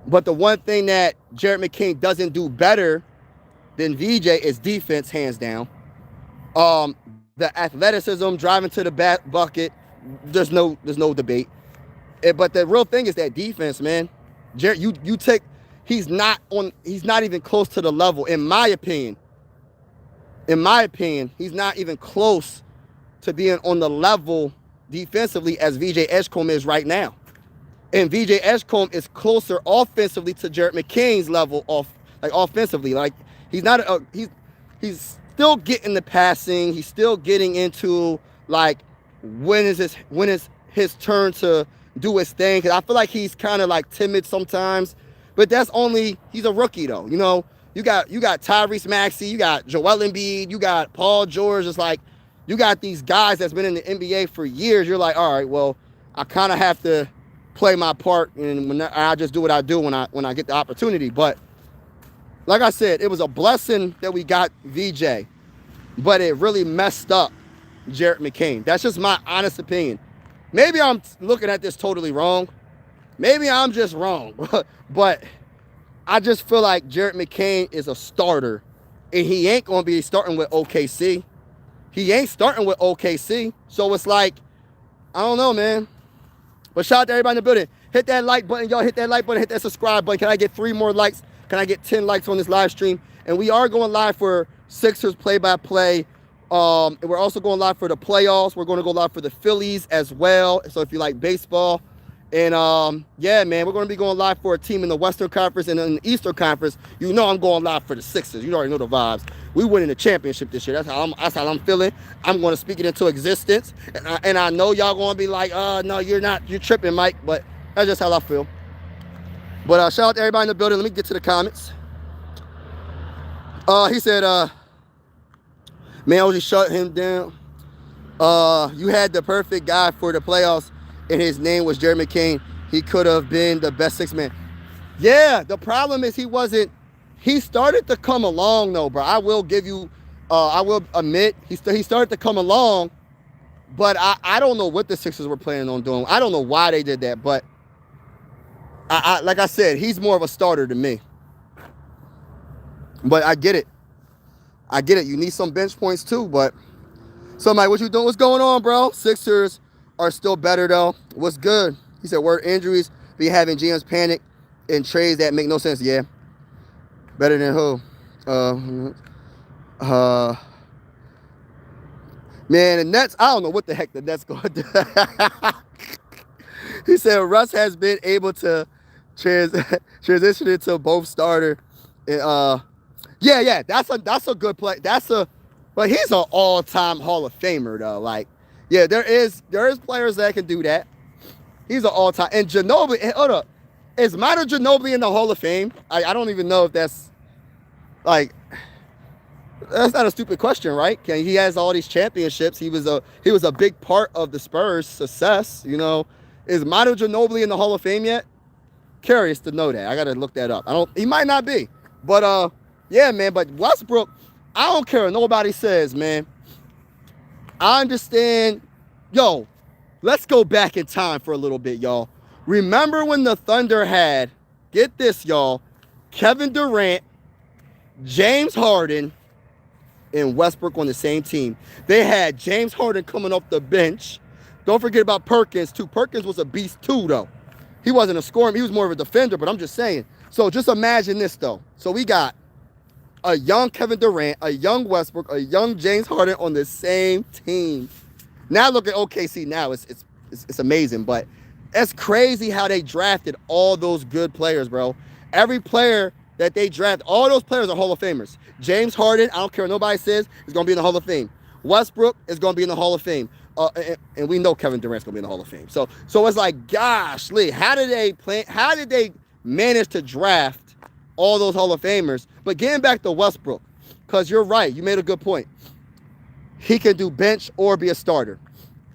But the one thing that Jared McCain doesn't do better than VJ is defense, hands down. The athleticism, driving to the bucket, there's no debate. But the real thing is that defense, man. Jarrett, you take, he's not even close to the level, in my opinion. In my opinion, he's not even close to being on the level defensively as VJ Edgecombe is right now. And VJ Edgecombe is closer offensively to Jarrett McCain's level offensively. Like he's not he's still getting the passing. He's still getting into like when is his turn to do his thing. Cause I feel like he's kind of like timid sometimes. But that's only, he's a rookie though. You know, you got Tyrese Maxey, you got Joel Embiid, you got Paul George. It's like you got these guys that's been in the NBA for years. You're like, all right, well, I kind of have to play my part, and I just do what I do when I get the opportunity. But like I said, it was a blessing that we got VJ, but it really messed up Jarrett McCain. That's just my honest opinion. Maybe I'm looking at this totally wrong. Maybe I'm just wrong, but I just feel like Jarrett McCain is a starter, and he ain't gonna be starting with OKC. He ain't starting with OKC, so it's like, I don't know, man. But shout out to everybody in the building. Hit that like button, y'all. Hit that like button. Hit that subscribe button. Can I get 3 more likes? Can I get 10 likes on this live stream? And we are going live for Sixers play-by-play. And we're also going live for the playoffs. We're going to go live for the Phillies as well. So if you like baseball. And yeah, man, we're going to be going live for a team in the Western Conference and in the Eastern Conference. You know I'm going live for the Sixers. You already know the vibes. We winning the championship this year. That's how I'm feeling. I'm going to speak it into existence. And I know y'all going to be like, no, you're not. You're tripping, Mike. But that's just how I feel. But shout out to everybody in the building. Let me get to the comments. He said, man, OG shut him down. You had the perfect guy for the playoffs, and his name was Jarrett McCain. He could have been the best 6-man. Yeah, the problem is he started to come along though, bro. I will admit, he started to come along, but I don't know what the Sixers were planning on doing. I don't know why they did that, but I like I said, he's more of a starter than me. But I get it. You need some bench points too, but so Mike, what you doing? What's going on, bro? Sixers are still better though. What's good? He said, word injuries, be having GMs panic and trades that make no sense. Yeah. Better than who? Man, the Nets, I don't know what the heck the Nets going to do. He said Russ has been able to transition into both starter. And, yeah, that's a good play. But he's an all-time Hall of Famer though. Like, yeah, there is players that can do that. He's an all-time. And Ginobili, hold up, is Manu Ginobili in the Hall of Fame? I don't even know if that's like, that's not a stupid question, right? He has all these championships. He was a big part of the Spurs' success. You know, is Manu Ginobili in the Hall of Fame yet? Curious to know that. I gotta look that up. He might not be, but yeah, man. But Westbrook, I don't care what nobody says, man. I understand. Yo, let's go back in time for a little bit, y'all. Remember when the Thunder had, get this, y'all, Kevin Durant, James Harden, and Westbrook on the same team. They had James Harden coming off the bench. Don't forget about Perkins, too. Perkins was a beast, too, though. He wasn't a scorer. He was more of a defender, but I'm just saying. So just imagine this, though. So we got a young Kevin Durant, a young Westbrook, a young James Harden on the same team. Now look at OKC now. It's amazing, but it's crazy how they drafted all those good players, bro. Every player that they draft, all those players are Hall of Famers. James Harden, I don't care what nobody says, is going to be in the Hall of Fame. Westbrook is going to be in the Hall of Fame. And we know Kevin Durant's going to be in the Hall of Fame. So it's like, gosh, Lee, how did they manage to draft all those Hall of Famers? But getting back to Westbrook, because you're right, you made a good point. He can do bench or be a starter.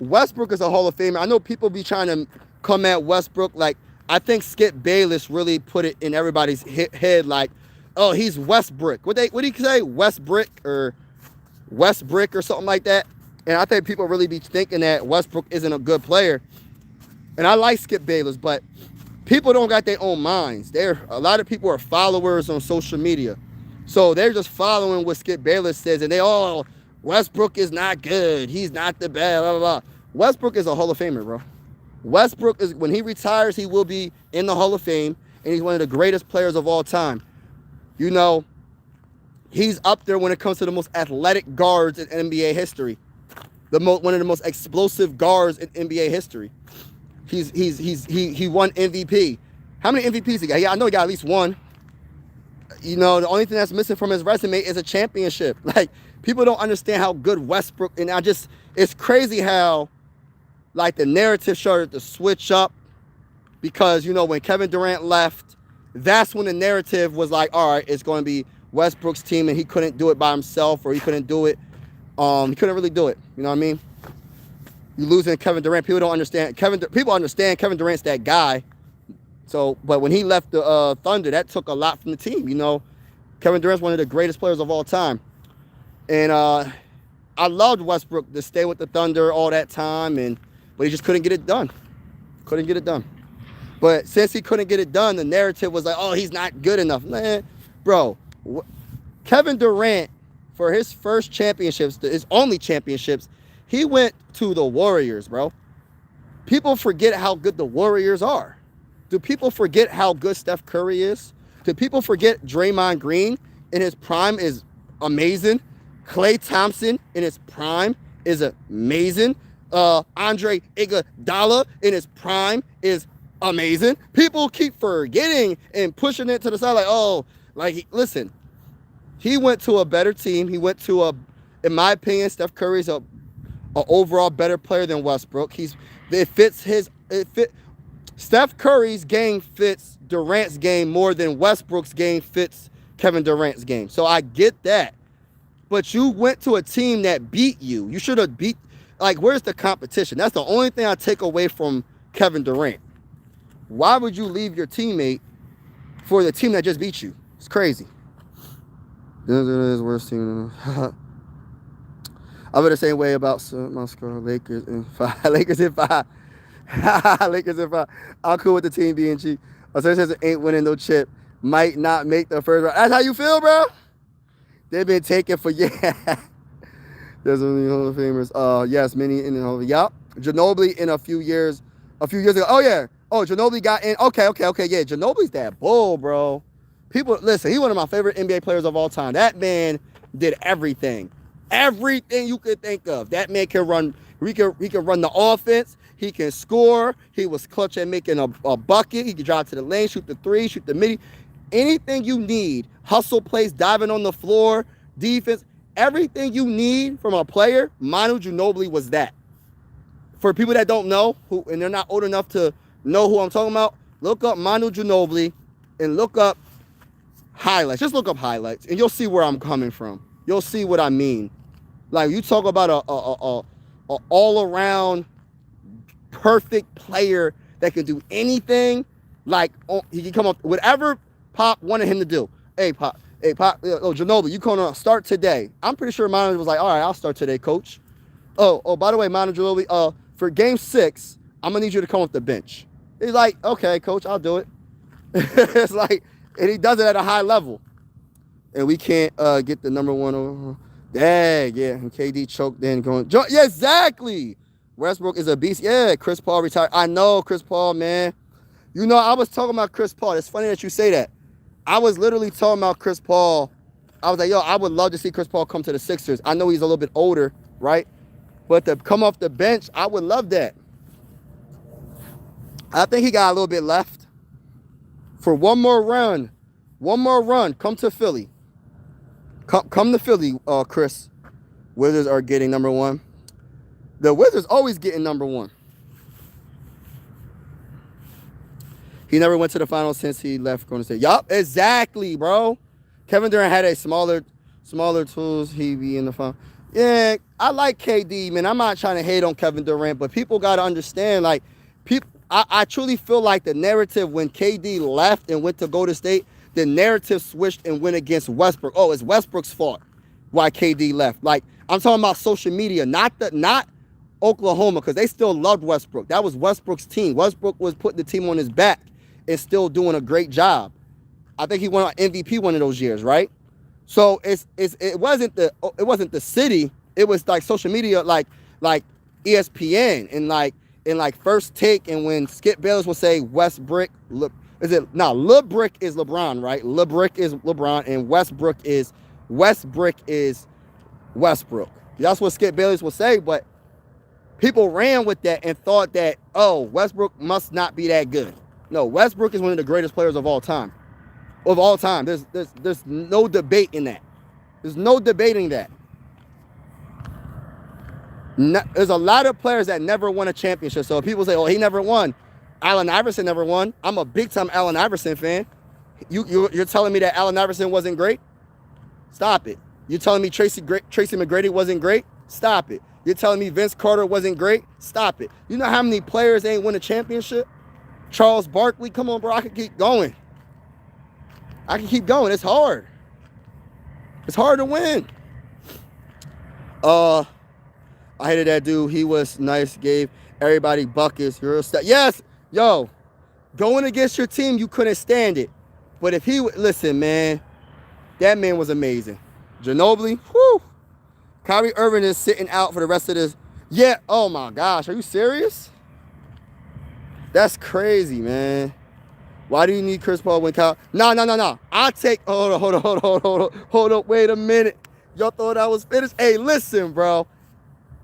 Westbrook is a Hall of Famer. I know people be trying to come at Westbrook like, I think Skip Bayless really put it in everybody's head like, oh, he's Westbrook. What do you say? Westbrook or Westbrick or something like that. And I think people really be thinking that Westbrook isn't a good player. And I like Skip Bayless, but people don't got their own minds. A lot of people are followers on social media. So they're just following what Skip Bayless says, and Westbrook is not good. He's not the best, blah, blah, blah. Westbrook is a Hall of Famer, bro. Westbrook is, when he retires, he will be in the Hall of Fame, and he's one of the greatest players of all time. You know, he's up there when it comes to the most athletic guards in NBA history. One of the most explosive guards in NBA history. He won MVP. How many MVPs he got? Yeah, I know he got at least one. You know, the only thing that's missing from his resume is a championship. Like, people don't understand how good Westbrook, and it's crazy how, like, the narrative started to switch up because, you know, when Kevin Durant left, that's when the narrative was like, all right, it's going to be Westbrook's team, and he couldn't do it by himself, or he couldn't do it. He couldn't really do it. You know what I mean? You losing Kevin Durant, people don't understand. People understand Kevin Durant's that guy. So, but when he left the Thunder, that took a lot from the team. You know, Kevin Durant's one of the greatest players of all time. And I loved Westbrook to stay with the Thunder all that time, but he just couldn't get it done. Couldn't get it done. But since he couldn't get it done, the narrative was like, oh, he's not good enough. Man, bro, Kevin Durant, for his first championships, his only championships, he went to the Warriors, bro. People forget how good the Warriors are. Do people forget how good Steph Curry is? Do people forget Draymond Green in his prime is amazing? Klay Thompson in his prime is amazing. Andre Iguodala in his prime is amazing. People keep forgetting and pushing it to the side like, oh, like, listen, he went to a better team. He went to in my opinion, Steph Curry's a overall better player than Westbrook. Steph Curry's game fits Durant's game more than Westbrook's game fits Kevin Durant's game. So I get that. But you went to a team that beat you. You should have beat, like, where's the competition? That's the only thing I take away from Kevin Durant. Why would you leave your teammate for the team that just beat you? It's crazy. This is worst team. I feel the same way about Moscow, Lakers in 5. Lakers in 5. Lakers in 5. I'm cool with the team being cheap. Association ain't winning no chip. Might not make the first round. That's how you feel, bro? They've been taken for years. There's only Hall of Famers. Yes, many in the Hall of Famers. Yup. Ginobili in a few years ago. Oh, yeah. Oh, Ginobili got in. Okay. Yeah, Ginobili's that bull, bro. People, listen, he's one of my favorite NBA players of all time. That man did everything. Everything you could think of. That man can run. He can run the offense. He can score. He was clutch at making a bucket. He can drive to the lane, shoot the three, shoot the midi. Anything you need. Hustle plays, diving on the floor, defense. Everything you need from a player, Manu Ginobili was that. For people that don't know, and they're not old enough to know who I'm talking about, look up Manu Ginobili and look up highlights. Just look up highlights, and you'll see where I'm coming from. You'll see what I mean. Like, you talk about a all-around perfect player that can do anything. Like, he can come up whatever Pop wanted him to do. Hey, Pop, Ginobili, you gonna start today? I'm pretty sure Manu was like, all right, I'll start today, coach. Oh, by the way, Manu Ginobili, for game 6, I'm gonna need you to come off the bench. He's like, okay, coach, I'll do it. It's like, and he does it at a high level. And we can't get the number one over. Dang, yeah. And KD choked then going. Yeah, exactly. Westbrook is a beast. Yeah, Chris Paul retired. I know Chris Paul, man. You know, I was talking about Chris Paul. It's funny that you say that. I was literally talking about Chris Paul. I was like, yo, I would love to see Chris Paul come to the Sixers. I know he's a little bit older, right? But to come off the bench, I would love that. I think he got a little bit left. For one more run, come to Philly. Come to Philly, Chris. Wizards are getting number 1. The Wizards always getting number 1. He never went to the finals since he left Golden State. Yup, exactly, bro. Kevin Durant had a smaller tools. He be in the final. Yeah, I like KD, man. I'm not trying to hate on Kevin Durant, but people got to understand, like, I truly feel like the narrative when KD left and went to Golden State, the narrative switched and went against Westbrook. Oh, it's Westbrook's fault why KD left. Like, I'm talking about social media, not Oklahoma, because they still loved Westbrook. That was Westbrook's team. Westbrook was putting the team on his back and still doing a great job. I think he won an MVP one of those years, right? So it wasn't the city. It was like social media, like ESPN and like in like First Take, and when Skip Bayless will say Westbrook, LeBrick is LeBron, right? LeBrick is LeBron, and Westbrook is Westbrook. That's what Skip Bayless will say, but people ran with that and thought that, oh, Westbrook must not be that good. No, Westbrook is one of the greatest players of all time. Of all time. There's no debate in that. There's no debating that. There's a lot of players that never won a championship. So people say, oh, he never won. Allen Iverson never won. I'm a big-time Allen Iverson fan. You're telling me that Allen Iverson wasn't great? Stop it. You're telling me Tracy McGrady wasn't great? Stop it. You're telling me Vince Carter wasn't great? Stop it. You know how many players ain't win a championship? Charles Barkley, come on, bro. I can keep going. It's hard. It's hard to win. I hated that dude. He was nice, gave everybody buckets. Yes, yo, going against your team, you couldn't stand it. But if listen, man, that man was amazing. Ginobili, whoo. Kyrie Irving is sitting out for the rest of this. Yeah, oh my gosh, are you serious? That's crazy, man. Why do you need Chris Paul when Kyle? No. I'll take, hold on, wait a minute. Y'all thought I was finished? Hey, listen, bro.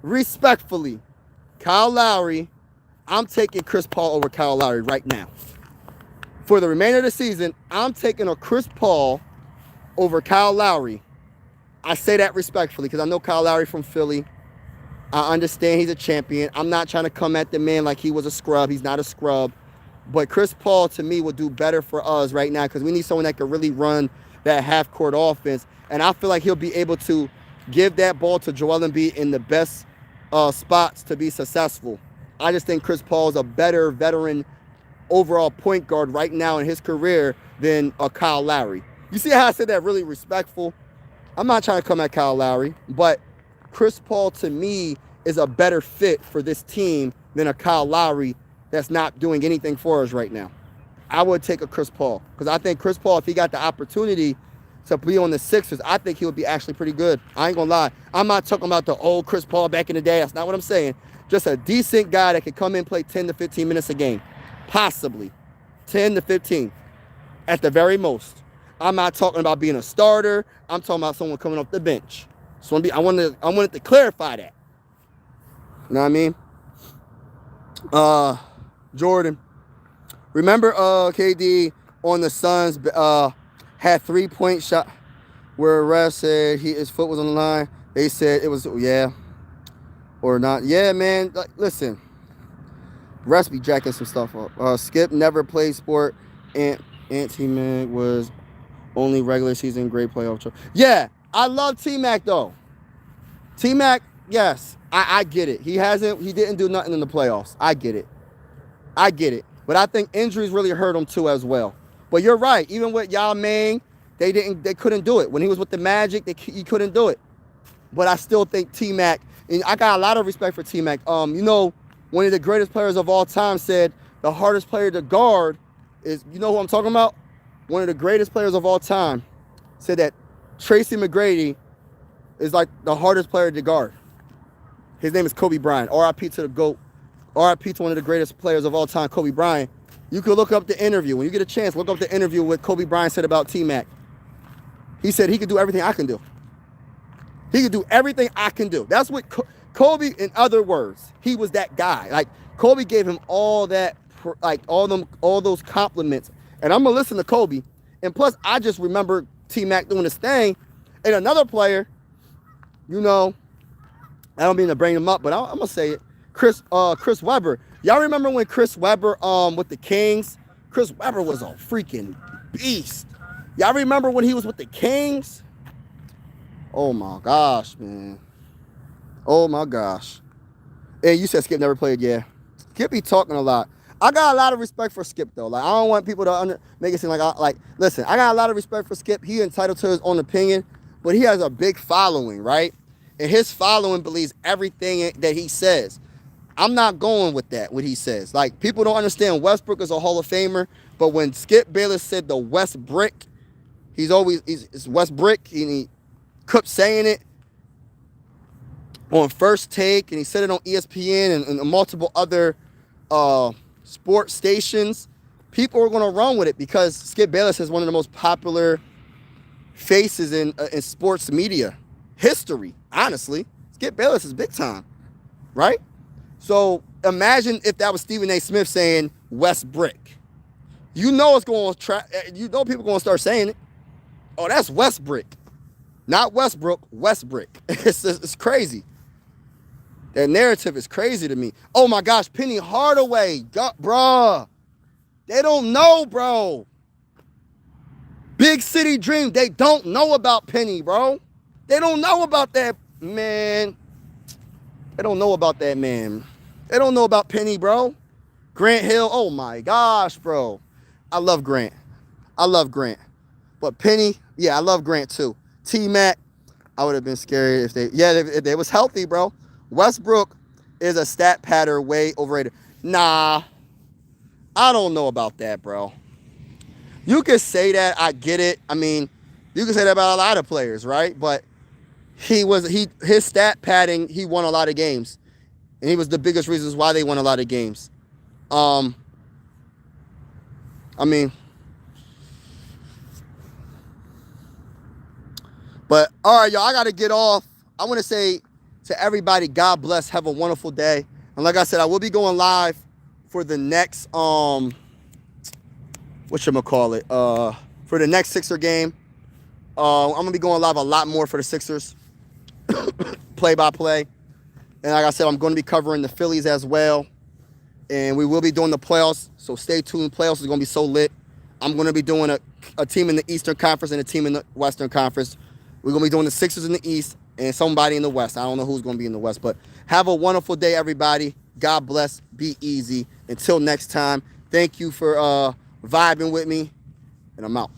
Respectfully, Kyle Lowry, I'm taking Chris Paul over Kyle Lowry right now. For the remainder of the season, I'm taking a Chris Paul over Kyle Lowry. I say that respectfully because I know Kyle Lowry from Philly. I understand he's a champion. I'm not trying to come at the man like he was a scrub. He's not a scrub. But Chris Paul, to me, will do better for us right now because we need someone that can really run that half-court offense. And I feel like he'll be able to give that ball to Joel Embiid in the best spots to be successful. I just think Chris Paul is a better veteran overall point guard right now in his career than Kyle Lowry. You see how I said that really respectful? I'm not trying to come at Kyle Lowry, but Chris Paul, to me, is a better fit for this team than a Kyle Lowry that's not doing anything for us right now. I would take a Chris Paul because I think Chris Paul, if he got the opportunity to be on the Sixers, I think he would be actually pretty good. I ain't gonna lie. I'm not talking about the old Chris Paul back in the day. That's not what I'm saying. Just a decent guy that could come in and play 10 to 15 minutes a game. Possibly 10 to 15 at the very most. I'm not talking about being a starter. I'm talking about someone coming off the bench. So I wanted to clarify that. You know what I mean? Jordan. Remember KD on the Suns had 3-point shot where ref said his foot was on the line. They said it was, yeah, or not. Yeah, man, like, listen. Refs be jacking some stuff up. Skip never played sport. And T-Mac was only regular season great playoff. Yeah, I love T-Mac though. T-Mac, yes, I get it. He didn't do nothing in the playoffs. I get it. But I think injuries really hurt him too as well. But you're right. Even with Yao Ming, they couldn't do it. When he was with the Magic, he couldn't do it. But I still think T-Mac, and I got a lot of respect for T-Mac. One of the greatest players of all time said the hardest player to guard is, you know who I'm talking about? One of the greatest players of all time said that Tracy McGrady is like the hardest player to guard. His name is Kobe Bryant. R.I.P. to the GOAT. R.I.P. to one of the greatest players of all time, Kobe Bryant. You can look up the interview. When you get a chance, look up the interview what Kobe Bryant said about T-Mac. He said he could do everything I can do. He could do everything I can do. That's what Kobe, in other words, he was that guy. Like, Kobe gave him all that, like, all those compliments. And I'm going to listen to Kobe. And plus, I just remember T-Mac doing his thing. And another player, I don't mean to bring him up, but I'm going to say it. Chris Webber. Y'all remember when Chris Webber with the Kings? Chris Webber was a freaking beast. Y'all remember when he was with the Kings? Oh my gosh, man. Oh my gosh. And you said Skip never played, yeah. Skip be talking a lot. I got a lot of respect for Skip though. Like, I don't want people to make it seem like listen, I got a lot of respect for Skip. He entitled to his own opinion, but he has a big following, right? And his following believes everything that he says. I'm not going with that, what he says. Like, people don't understand Westbrook is a Hall of Famer, but when Skip Bayless said the West Brick, it's West Brick, and he kept saying it on First Take, and he said it on ESPN and multiple other sports stations, people are going to run with it because Skip Bayless is one of the most popular faces in sports media history. Honestly, Skip Bayless is big time, right? So imagine if that was Stephen A. Smith saying West Brick. You know it's going to you know people going to start saying it. Oh, that's West Brick, not Westbrook. West Brick. It's crazy. That narrative is crazy to me. Oh my gosh, Penny Hardaway, bruh. They don't know, bro. Big City Dream. They don't know about Penny, bro. They don't know about that, man. They don't know about that, man. They don't know about Penny, bro. Grant Hill. Oh my gosh, bro. I love Grant. I love Grant. But Penny, yeah, I love Grant too. T-Mac, I would have been scared if they was healthy, bro. Westbrook is a stat pattern way overrated. Nah, I don't know about that, bro. You can say that. I get it. I mean, you can say that about a lot of players, right? But his stat padding, he won a lot of games. And he was the biggest reasons why they won a lot of games. I mean, but all right, y'all, I got to get off. I want to say to everybody, God bless. Have a wonderful day. And like I said, I will be going live for the next, for the next Sixer game. I'm going to be going live a lot more for the Sixers. Play-by-play. And like I said, I'm going to be covering the Phillies as well. And we will be doing the playoffs. So stay tuned. Playoffs is going to be so lit. I'm going to be doing a team in the Eastern Conference and a team in the Western Conference. We're going to be doing the Sixers in the East and somebody in the West. I don't know who's going to be in the West. But have a wonderful day, everybody. God bless. Be easy. Until next time, thank you for vibing with me. And I'm out.